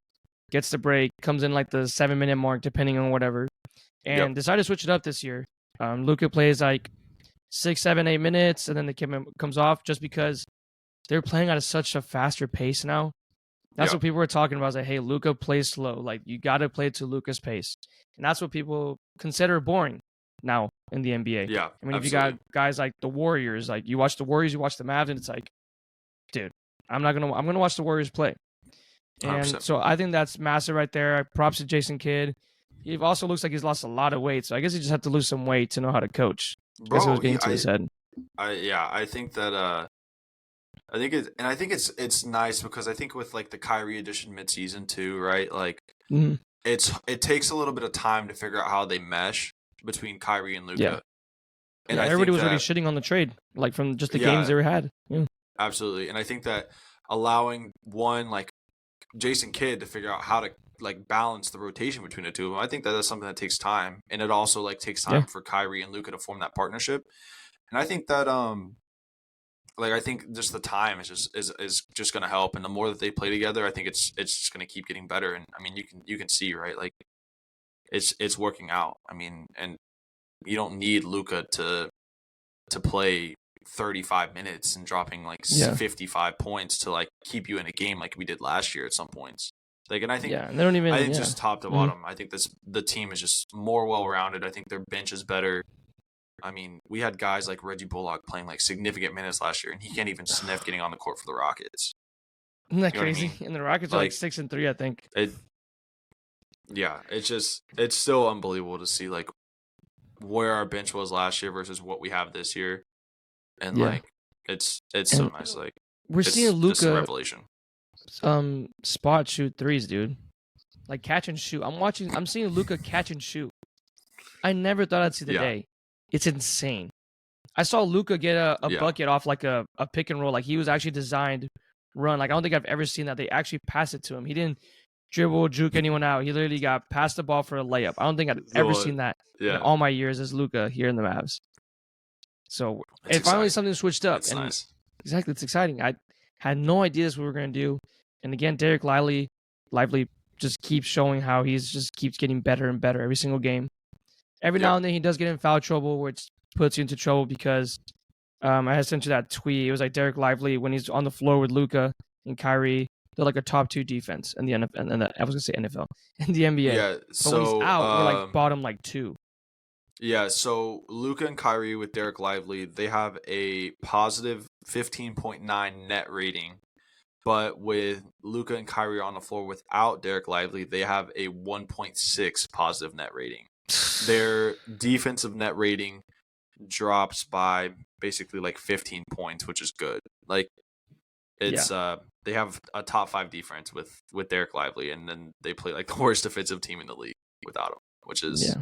gets the break, comes in like the 7-minute mark, depending on whatever, and decided to switch it up this year. Luka plays like 6, 7, 8 minutes, and then the kid comes off just because they're playing at such a faster pace now. That's what people were talking about. Is like, hey, Luka plays slow. Like you got to play to Luka's pace, and that's what people consider boring now in the NBA. Yeah, I mean, if you got guys like the Warriors, like you watch the Warriors, you watch the Mavs, and it's like, dude, I'm gonna watch the Warriors play. And 100%. So I think that's massive right there. Props to Jason Kidd. He also looks like he's lost a lot of weight, so I guess he just had to lose some weight to know how to coach. Bro, I guess it was getting to his head. I think that I think it's nice because I think with like the Kyrie addition midseason too, right? Like it takes a little bit of time to figure out how they mesh between Kyrie and Luka. Yeah. And everybody was already shitting on the trade, like from just the games they had. Yeah. Absolutely. And I think that allowing one like Jason Kidd to figure out how to like balance the rotation between the two of them, I think that's something that takes time, and it also like takes time for Kyrie and Luka to form that partnership. And I think that I think just the time is just going to help, and the more that they play together, I think it's just going to keep getting better. And I mean, you can see, right, like it's working out. I mean, and you don't need Luka to play 35 minutes and dropping like 55 points to like keep you in a game like we did last year at some points. Like, and I think and they don't even. I think just top to bottom, I think the team is just more well rounded. I think their bench is better. I mean, we had guys like Reggie Bullock playing like significant minutes last year, and he can't even sniff getting on the court for the Rockets. Isn't that crazy? I mean? And the Rockets are like 6-3, I think. It's still unbelievable to see like where our bench was last year versus what we have this year, and like it's so nice. Like we're seeing Luka revelation. Spot shoot threes, dude. Like catch and shoot. I'm seeing Luka catch and shoot. I never thought I'd see the day. It's insane. I saw Luka get a bucket off like a pick and roll. Like he was actually designed run. Like I don't think I've ever seen that. They actually passed it to him. He didn't dribble, juke anyone out. He literally got passed the ball for a layup. I don't think I've ever seen that in all my years as Luka here in the Mavs. So finally something switched up. That's nice. Exactly, it's exciting. I had no idea this was what we were going to do. And again, Derek Lively just keeps showing how he's just keeps getting better and better every single game. Every now and then he does get in foul trouble, which puts you into trouble because I had sent you that tweet. It was like Derek Lively when he's on the floor with Luka and Kyrie. They're like a top 2 defense in the NFL. I was gonna say NFL in the NBA. Yeah. But when he's out, we're like bottom like 2. Yeah. So Luka and Kyrie with Derek Lively, they have a positive 15.9 net rating. But with Luka and Kyrie on the floor without Derek Lively, they have a 1.6 positive net rating. Their defensive net rating drops by basically like 15 points, which is good. Like it's they have a top 5 defense with Derek Lively, and then they play like the worst defensive team in the league without him, which is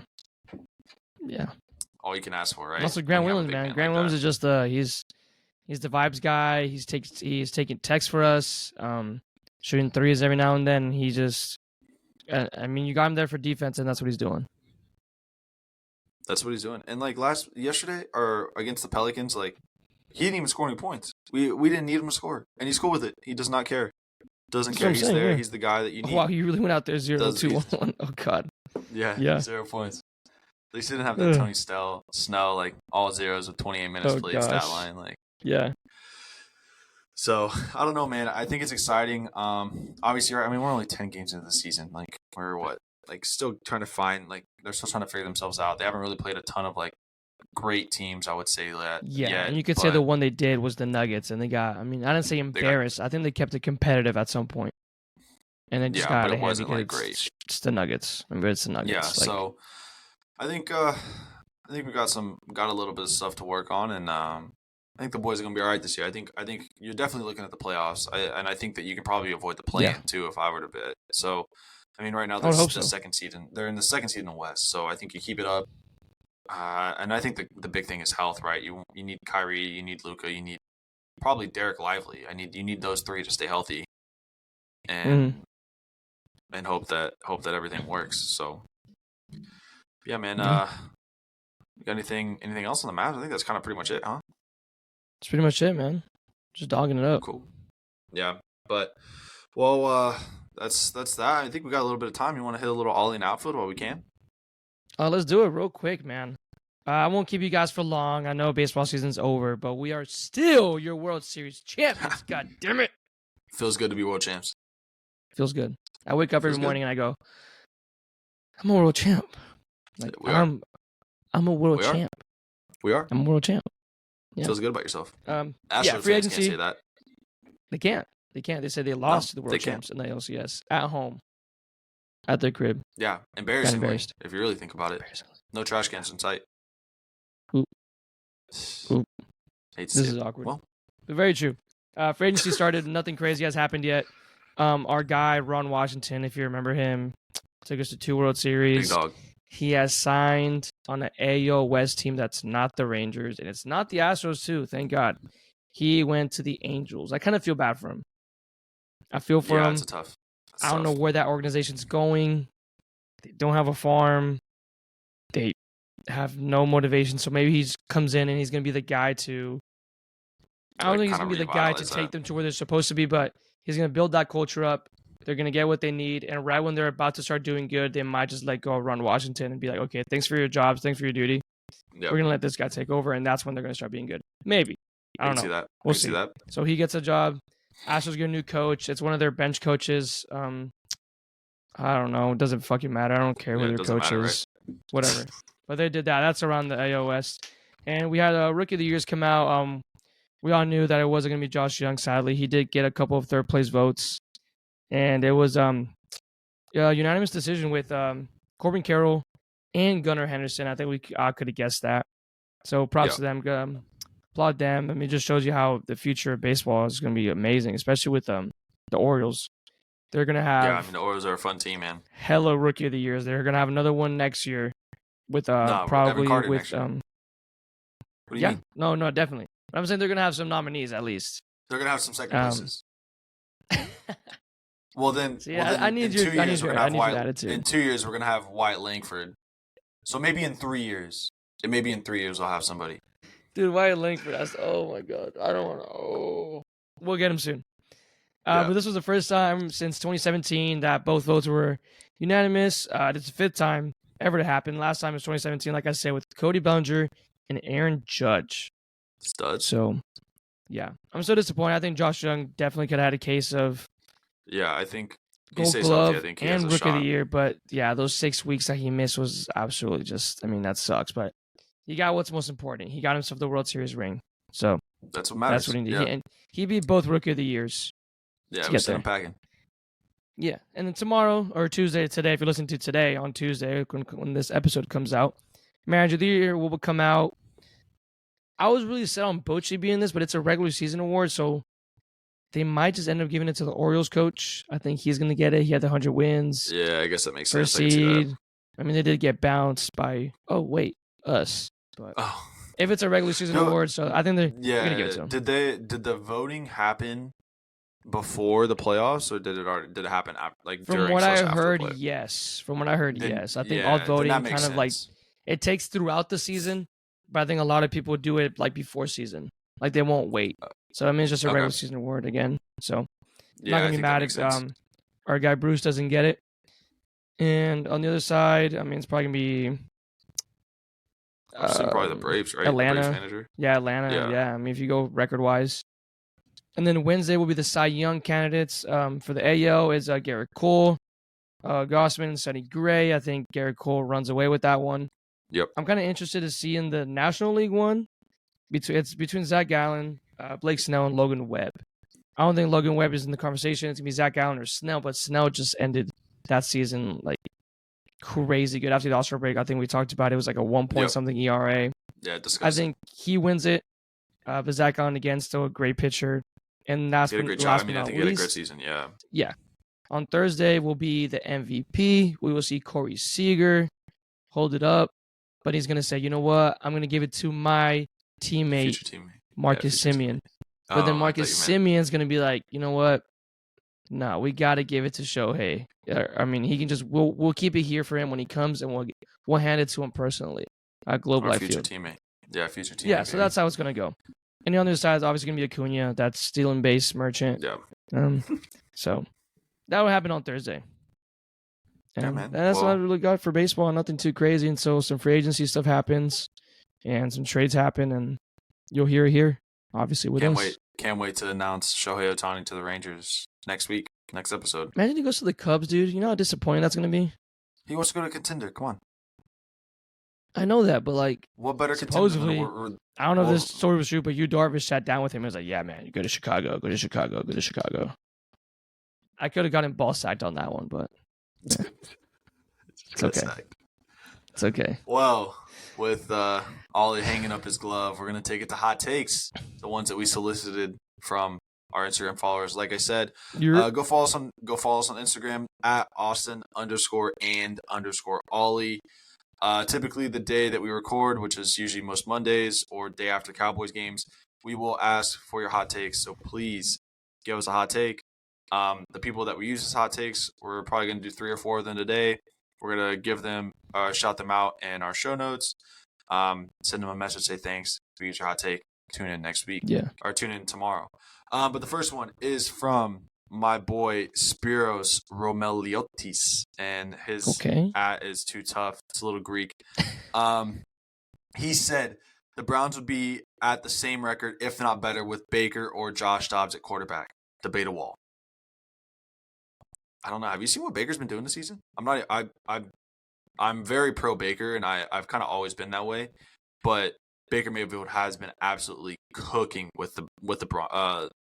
all you can ask for, right? Also, Grant Williams, man. Grant Williams is just he's the vibes guy. He's taking texts for us, shooting threes every now and then. He just, I mean, you got him there for defense, and that's what he's doing. That's what he's doing. And like yesterday or against the Pelicans, like he didn't even score any points. We didn't need him to score, and he's cool with it. He does not care. Doesn't care. He's there. Yeah. He's the guy that you need. Oh, wow, he really went out there 0-2-1. Oh God. Yeah. 0 points. At least he didn't have the Tony Snell like all zeros with 28 minutes played stat line. Like So I don't know, man. I think it's exciting. Obviously, I mean, we're only 10 games into the season. Like we're what? Like still trying to find they're still trying to figure themselves out. They haven't really played a ton of like great teams, I would say that. Yeah, and you could say the one they did was the Nuggets, and they got. I mean, I didn't say embarrassed. I think they kept it competitive at some point, and then just got but it wasn't like great. It's the Nuggets. Remember, it's the Nuggets. Yeah, so I think we got a little bit of stuff to work on, and I think the boys are gonna be all right this year. I think you're definitely looking at the playoffs, and I think that you can probably avoid the play-in too if I were to bet. So, I mean, right now they're the second seed, they're in the second seed in the West. So I think you keep it up, and I think the big thing is health, right? You need Kyrie, you need Luka, you need probably Derek Lively. You need those 3 to stay healthy, and hope that everything works. So, yeah, man. You got anything else on the Mavs? I think that's kind of pretty much it, huh? That's pretty much it, man. Just dogging it up. Cool. Yeah, but that's that. I think we got a little bit of time. You want to hit a little all-in outfield while we can? Let's do it real quick, man. I won't keep you guys for long. I know baseball season's over, but we are still your World Series champions. God damn it! Feels good to be world champs. Feels good. I wake up every morning and I go, "I'm a world champ. Like I'm a world champ. We are. I'm a world champ. Yeah. Feels good about yourself. Astros free agency. Can't say that. They can't. They said they lost to the world champs in the LCS at home, at their crib. Yeah, embarrassingly. If you really think about it, no trash cans in sight. Oop. This is awkward. Well, but very true. Free agency started. Nothing crazy has happened yet. Our guy Ron Washington, if you remember him, took us to 2 World Series. Big dog. He has signed on an AL West team that's not the Rangers, and it's not the Astros too, thank God. He went to the Angels. I kind of feel bad for him. I feel for him. It's tough. I don't know where that organization's going. They don't have a farm. They have no motivation, so maybe he comes in and he's going to be the guy to... I don't think he's going to be the guy to take them to where they're supposed to be, but he's going to build that culture up. They're going to get what they need, and right when they're about to start doing good, they might just let go of Ron Washington and be like, okay, thanks for your jobs, thanks for your duty. Yep. We're going to let this guy take over, and that's when they're going to start being good. Maybe. I don't know. See that. We'll see. That. So he gets a job. Astros get a new coach. It's one of their bench coaches. I don't know. It doesn't fucking matter. I don't care who their coach is. Right? Whatever. But they did that. That's around the AL West. And we had a Rookie of the Years come out. We all knew that it wasn't going to be Josh Young, sadly. He did get a couple of third-place votes. And it was a unanimous decision with Corbin Carroll and Gunnar Henderson. I think we could have guessed that. So props to them. Applaud them. I mean, it just shows you how the future of baseball is going to be amazing, especially with the Orioles. They're going to have... Yeah, I mean, the Orioles are a fun team, man. Hella Rookie of the Years. They're going to have another one next year with probably with... What do you mean? No, definitely. But I'm saying they're going to have some nominees at least. They're going to have some second places. Well, then, I need your attitude. In 2 years, we're going to have Wyatt Langford. So maybe in 3 years. Maybe in 3 years, I'll have somebody. Dude, Wyatt Langford. Oh, my God. I don't want to. Oh. We'll get him soon. But this was the first time since 2017 that both votes were unanimous. It's the fifth time ever to happen. Last time was 2017, like I said, with Cody Bellinger and Aaron Judge. Studs. So, yeah. I'm so disappointed. I think Josh Young definitely could have had a case of I think Gold Glove and Rookie of the Year. But, yeah, those 6 weeks that he missed was absolutely just, I mean, that sucks. But he got what's most important. He got himself the World Series ring. So, that's what matters. That's what he needed. And he beat both Rookie of the Years. Yeah, we're still unpacking. Yeah, and then tomorrow or Tuesday today, if you're listening to today on Tuesday when this episode comes out, Manager of the Year will come out. I was really set on Bochy being this, but it's a regular season award, so they might just end up giving it to the Orioles coach. I think he's going to get it. He had the 100 wins. Yeah, I guess that makes sense. First seed. I mean, they did get bounced by, us. But if it's a regular season award, so I think they're going to give it to them. Did the voting happen before the playoffs, or did it happen after, From what I heard, yes. From what I heard, yes. I think all voting kind of sense. Like it takes throughout the season, but I think a lot of people do it like before season, like they won't wait. So I mean, it's just a regular season award again. So I'm not gonna be mad if our guy Bruce doesn't get it. And on the other side, I mean, it's probably gonna be probably the Braves, right? Atlanta. Braves manager. Yeah, Atlanta. Yeah. I mean, if you go record wise. And then Wednesday will be the Cy Young candidates. For the AL is Garrett Cole, Gossman, and Sonny Gray. I think Garrett Cole runs away with that one. Yep. I'm kind of interested to see in the National League one. It's between Zach Gallen, Blake Snell, and Logan Webb. I don't think Logan Webb is in the conversation. It's going to be Zach Gallen or Snell, but Snell just ended that season like crazy good. After the All-Star break, I think we talked about it. It was like a 1 point something ERA. Yeah, disgusting. I think he wins it. But Zach Gallen, again, still a great pitcher. And that's he had a great job. I think he had a great season. Yeah. Yeah. On Thursday will be the MVP. We will see Corey Seager hold it up, but he's gonna say, "You know what? I'm gonna give it to my teammate, Marcus Semien." But then Marcus Semien's gonna be like, "You know what? No, we gotta give it to Shohei. I mean, he can just we'll keep it here for him when he comes, and we'll hand it to him personally at Globe Life Field." Teammate. Yeah, future teammate. Yeah, so that's how it's gonna go. And the other side is obviously going to be Acuna. That's stealing base merchant. Yeah. So that will happen on Thursday. And, yeah, man. And that's what I really got for baseball. Nothing too crazy. And so some free agency stuff happens and some trades happen. And you'll hear it here, obviously, with us. Can't wait to announce Shohei Ohtani to the Rangers next week, next episode. Imagine he goes to the Cubs, dude. You know how disappointing that's going to be? He wants to go to contender. Come on. I know that, but like, what better supposedly, I don't know if this story was true, but Yu Darvish sat down with him and was like, "Yeah, man, you go to Chicago, go to Chicago, go to Chicago." I could have gotten ball sacked on that one, but yeah. It's okay. It's okay. Well, with Ollie hanging up his glove, we're gonna take it to hot takes, the ones that we solicited from our Instagram followers. Like I said, go follow us on Instagram at Austin_and_Ollie. Typically the day that we record, which is usually most Mondays or day after Cowboys games, we will ask for your hot takes. So please give us a hot take. The people that we use as hot takes, we're probably going to do 3 or 4 of them today. We're going to give them, shout them out in our show notes. Send them a message, say thanks. We use your hot take. Tune in next week. Yeah. Or tune in tomorrow. But the first one is from my boy Spiros Roumeliotis, and his at is too tough. It's a little Greek. He said the Browns would be at the same record, if not better, with Baker or Josh Dobbs at quarterback. Debate a wall. I don't know. Have you seen what Baker's been doing this season? I'm very pro Baker, and I've kind of always been that way. But Baker Mayfield has been absolutely cooking with the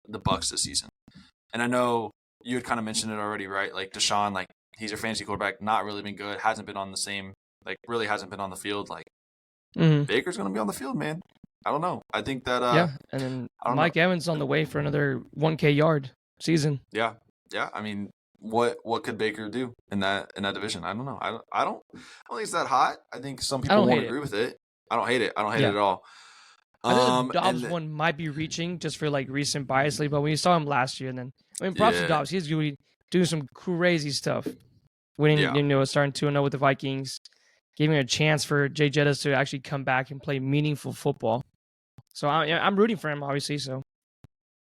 Bucs this season. And I know you had kind of mentioned it already, right? Like Deshaun, like he's your fantasy quarterback, not really been good, hasn't been on the same, like really hasn't been on the field. Like Baker's going to be on the field, man. I don't know. I think that and then Mike Evans on the way for another 1K yard season. Yeah. I mean, what could Baker do in that division? I don't know. I don't think it's that hot. I think some people won't agree with it. I don't hate it. I don't hate it at all. I think the Dobbs one might be reaching just for like recent biasly, but when you saw him last year, and then props to Dobbs, he's doing some crazy stuff. Winning, starting 2-0 with the Vikings, giving a chance for Jay Jettis to actually come back and play meaningful football. So I'm rooting for him, obviously. So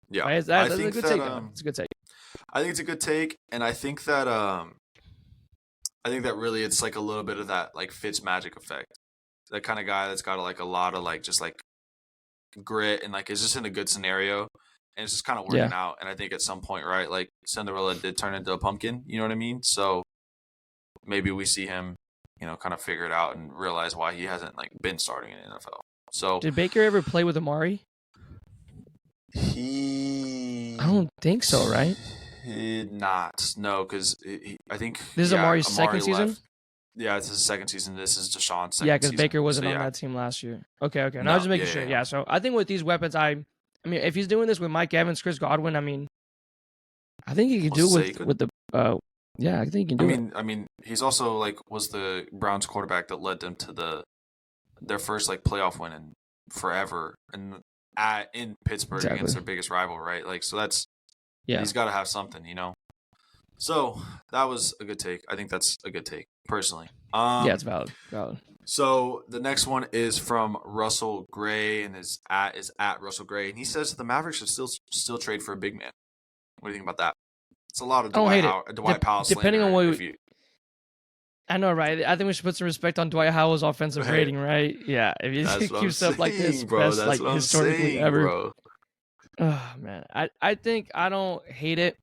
yeah, that's a good take. It's a good take. I think it's a good take, and I think that really it's like a little bit of that like Fitz magic effect. That kind of guy that's got like a lot of like just like grit and like is just in a good scenario and it's just kind of working out. And I think at some point, right, like Cinderella did turn into a pumpkin. You know what I mean? So maybe we see him, you know, kind of figure it out and realize why he hasn't like been starting in the NFL. So did Baker ever play with Amari? I don't think so, right? No, because I think this is Amari's second season. Yeah, it's his second season. This is Deshaun's second season. Yeah, because Baker wasn't on that team last year. Okay. No, I was just making sure. Yeah, so I think with these weapons, I mean, if he's doing this with Mike Evans, Chris Godwin, I mean, I think he can do it with the. Yeah, I think he can do it. I mean, he's also like was the Browns quarterback that led them to their first like playoff win in forever, and in Pittsburgh against their biggest rival, right? Like, so that's he's got to have something, you know. So that was a good take. I think that's a good take, personally. Yeah, it's valid. So the next one is from Russell Gray, and his is at Russell Gray, and he says the Mavericks should still trade for a big man. What do you think about that? It's a lot of Dwight Powell. Depending on what I know, right? I think we should put some respect on Dwight Howell's offensive rating, right? Yeah, if he keeps up like this, best like historically ever. Bro. Oh man, I think I don't hate it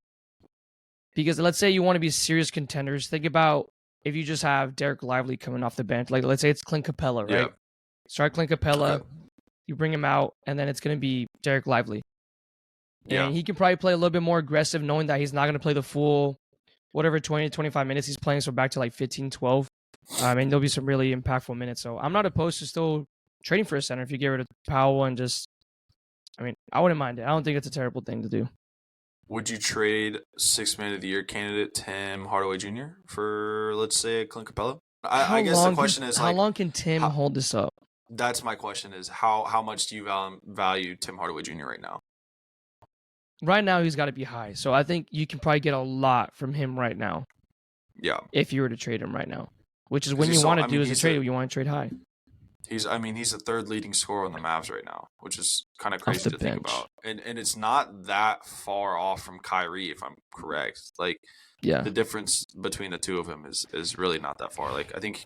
because let's say you want to be serious contenders. Think about if you just have Derek Lively coming off the bench. Like let's say it's Clint Capella, right? Yeah. Start Clint Capella, you bring him out, and then it's gonna be Derek Lively. Yeah, and he can probably play a little bit more aggressive, knowing that he's not gonna play the full. Whatever 20 to 25 minutes he's playing, so back to like 15, 12. I mean, there'll be some really impactful minutes. So I'm not opposed to still trading for a center if you get rid of Powell and just, I mean, I wouldn't mind it. I don't think it's a terrible thing to do. Would you trade 6th Man of the Year candidate Tim Hardaway Jr. for, let's say, Clint Capella? I guess the question is, how long can Tim hold this up? That's my question is, how much do you value Tim Hardaway Jr. right now? Right now, he's got to be high. So I think you can probably get a lot from him right now. Yeah. If you were to trade him right now. Which is when you want to do as a trade, you want to trade high. He's the third leading scorer on the Mavs right now, which is kind of crazy to think about. And it's not that far off from Kyrie, if I'm correct. Like, the difference between the two of them is really not that far. Like, I think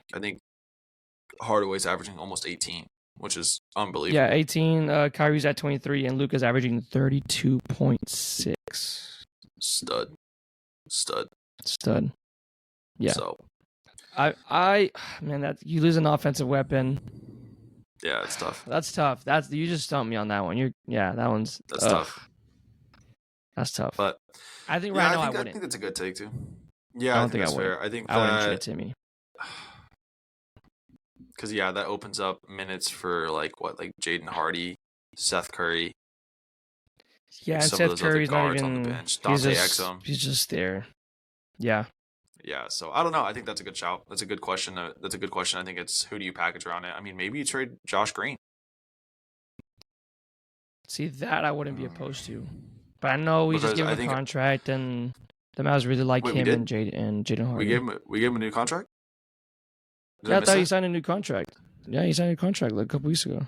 Hardaway's averaging almost 18. Which is unbelievable. Yeah, 18. Kyrie's at 23, and Luka's averaging 32.6. Stud. Yeah. So, man, that you lose an offensive weapon. Yeah, it's tough. That's tough. You just stumped me on that one. That's tough. That's tough. But I think now I wouldn't. I think it's a good take too. Yeah, I think that's fair. I think I wouldn't trade Timmy. Because, that opens up minutes for, like Jaden Hardy, Seth Curry. Yeah, and Seth Curry's not even on the bench. Dante Exum. He's just there. Yeah. Yeah, so I don't know. I think that's a good shout. That's a good question. I think it's who do you package around it? I mean, maybe you trade Josh Green. See, that I wouldn't be opposed to. But I know we just gave him a contract, and the Mavs really like him and Jaden Hardy. We gave him a new contract? I thought he signed a new contract. Yeah, he signed a contract like a couple weeks ago.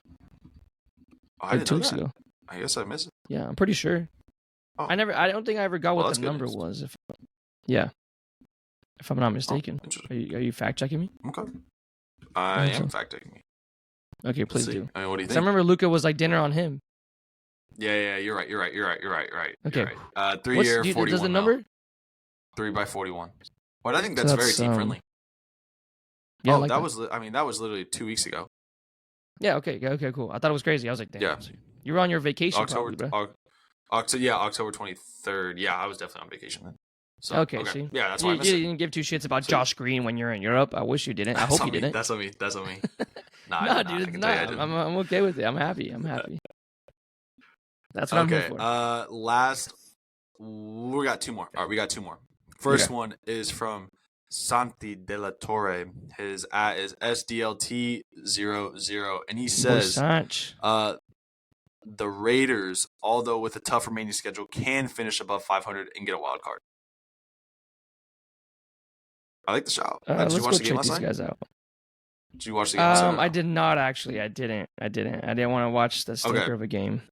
Oh, I didn't 2 weeks ago. I guess I missed it. Yeah, I'm pretty sure. Oh. I don't think I ever got what the number was. If I'm not mistaken. Are you fact checking me? Okay. I am fact checking me. Okay, please do. I mean, what do you think? I remember Luka was like dinner on him. Yeah, you're right. Okay. 3 year, 41. Does the number? 3 by 41. But I think that's very team friendly. Yeah, that was literally 2 weeks ago. Yeah, okay, cool. I thought it was crazy. I was like, damn. Yeah. You were on your vacation October 23rd. Yeah, I was definitely on vacation then. So, okay, see? Yeah, that's why I missed it. You didn't give two shits about Josh Green when you're in Europe. I wish you didn't. I hope you didn't. That's on me. Nah, dude, it's not. I'm okay with it. I'm happy. That's what I'm here for. Last, we got two more. All right, we got two more. First one is from Santi de la Torre. His @ is SDLT00, and he says, the Raiders, although with a tough remaining schedule, can finish above 500 and get a wild card. I like the shot. Did you watch the game last night? Guys out. Did you watch the game last night? I did not actually. I didn't want to watch the stinker of a game.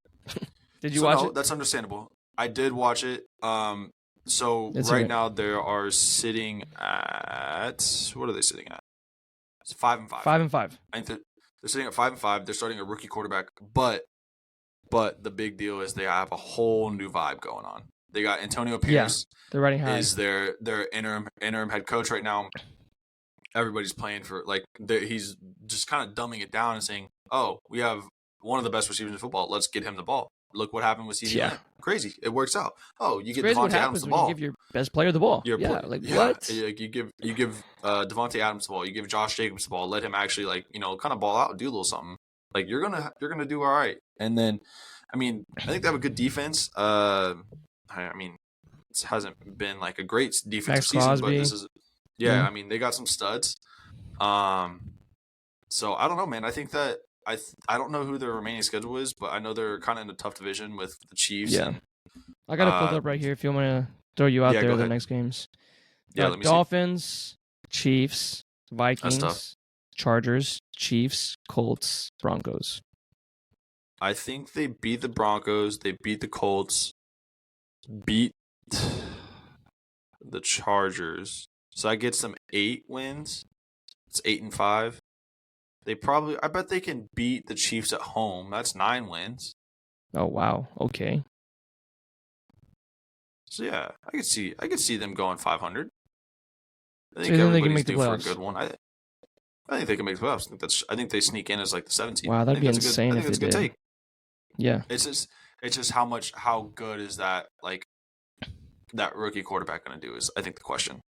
Did you watch it? That's understandable. I did watch it. So right now they are sitting at, what are they sitting at? It's 5-5. 5-5. I think they're sitting at 5-5. They're starting a rookie quarterback, but the big deal is they have a whole new vibe going on. They got Antonio Pierce. Yeah, they're riding high. Is their interim head coach right now. Everybody's playing for he's just kind of dumbing it down and saying, "Oh, we have one of the best receivers in football. Let's get him the ball." Look what happened with CeeDee Lamb. Crazy. It works out. Oh, you get Devontae Adams the ball. You give your best player the ball. What? You give Devontae Adams the ball. You give Josh Jacobs the ball. Let him actually kind of ball out and do a little something. Like you're gonna do all right. And then, I think they have a good defense. It hasn't been like a great defensive season, but this is they got some studs. So I don't know, man. I think that I don't know who their remaining schedule is, but I know they're kind of in a tough division with the Chiefs. Yeah, I got it pulled up right here. If you want to throw you out there the next games. Yeah, let me Dolphins, Chiefs, Vikings, Chargers, Chiefs, Colts, Broncos. I think they beat the Broncos. They beat the Colts. Beat the Chargers. So that gets them 8 wins. It's 8-5. I bet they can beat the Chiefs at home. That's 9 wins. Oh wow. Okay. So yeah, I could see them going 500. I think they can make the playoffs for a good one. I think they can make the playoffs. I think they sneak in as like the 17th. Wow, that'd be insane if they did. Take. Yeah. It's just how good is that that rookie quarterback going to do is I think the question.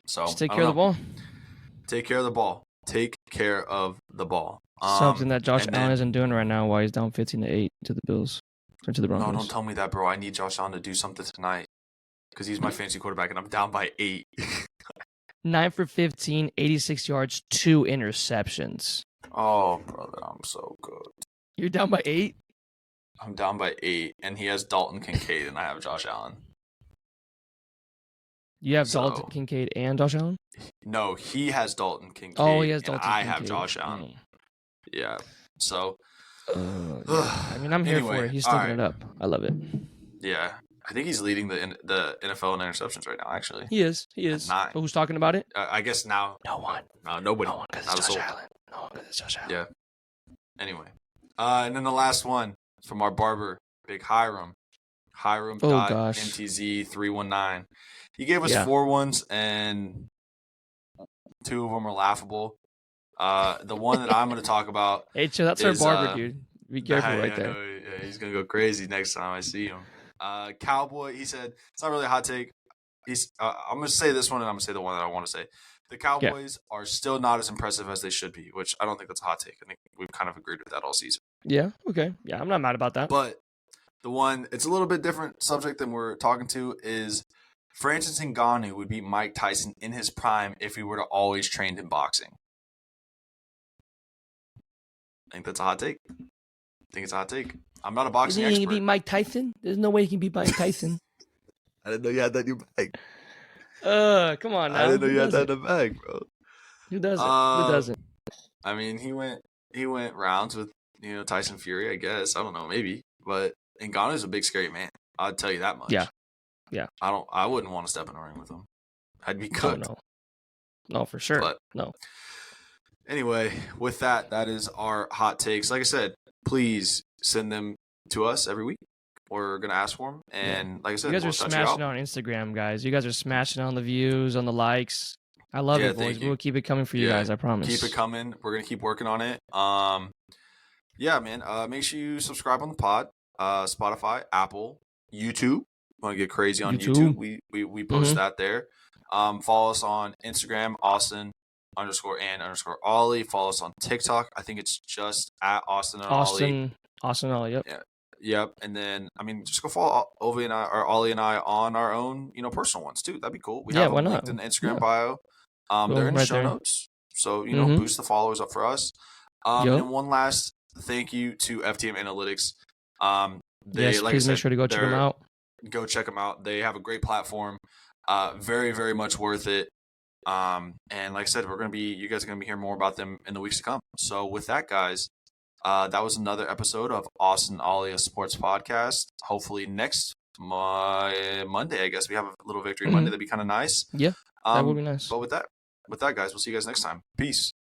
So just take care of the ball. Take care of the ball. Take care of the ball. Something that Josh Allen isn't doing right now while he's down 15-8 to the Bills or to the Broncos. No, don't tell me that, bro. I need Josh Allen to do something tonight because he's my fantasy quarterback and I'm down by 8. 9 for 15, 86 yards, 2 interceptions. Oh, brother, I'm so good. You're down by 8? I'm down by 8, and he has Dalton Kincaid, and I have Josh Allen. You have Dalton Kincaid and Josh Allen? No, he has Dalton Kincaid. Oh, he has Dalton Kincaid. I have Josh Allen. Yeah. So, I mean, I'm here for it. He's sticking it up. I love it. Yeah. I think he's leading the NFL in interceptions right now, actually. He is. But who's talking about it? I guess now. No one. Nobody. No one, because it's Josh Allen. No one, because it's Josh Allen. Yeah. Anyway. And then the last one from our barber, Big Hiram. Hiram.mtz319. He gave us 4 ones, and 2 of them are laughable. The one that I'm going to talk about. Hey, Joe, that's our barber, dude. Be careful right there. Yeah, he's going to go crazy next time I see him. Cowboy, he said, it's not really a hot take. I'm going to say this one, and I'm going to say the one that I want to say. The Cowboys are still not as impressive as they should be, which I don't think that's a hot take. I think we've kind of agreed with that all season. Yeah, okay. Yeah, I'm not mad about that. But the one, it's a little bit different subject than we're talking to, is Francis Ngannou would beat Mike Tyson in his prime if he were to always trained in boxing. I think that's a hot take. I think it's a hot take. I'm not a boxing expert. He can beat Mike Tyson? There's no way he can beat Mike Tyson. I didn't know you had that in your bag. Come on now. I didn't know you had that in the bag, bro. Who doesn't? Who doesn't? I mean, he went rounds with Tyson Fury, I guess. I don't know, maybe. But Ngannou's a big scary man. I'll tell you that much. Yeah. I wouldn't want to step in a ring with him. I'd be cooked. No, for sure. But no. Anyway, with that is our hot takes. Like I said, please send them to us every week. We're going to ask for them. And like I said, you guys are smashing on Instagram, guys. You guys are smashing on the views, on the likes. I love it, boys. We'll keep it coming for you guys, I promise. Keep it coming. We're going to keep working on it. Yeah, man. Make sure you subscribe on the pod. Spotify, Apple, YouTube. Want to get crazy on YouTube? We post that there. Follow us on Instagram, Austin_and_Ollie. Follow us on TikTok. I think it's just at Austin and Ollie. Austin and Ollie. Yep. Yeah. Yep. And then just go follow Ollie and I on our own, personal ones too. That'd be cool. We have them linked in the Instagram bio. They're in the show notes. So, boost the followers up for us. And one last thank you to FTM Analytics. Please make sure to go check them out. Go check them out. They have a great platform. Very, very much worth it. And like I said, you guys are going to be hearing more about them in the weeks to come. So with that, guys, that was another episode of Austin Ollie, a sports podcast. Hopefully next Monday, I guess we have a little victory Monday. That'd be kind of nice. Yeah, that would be nice. But with that, guys, we'll see you guys next time. Peace.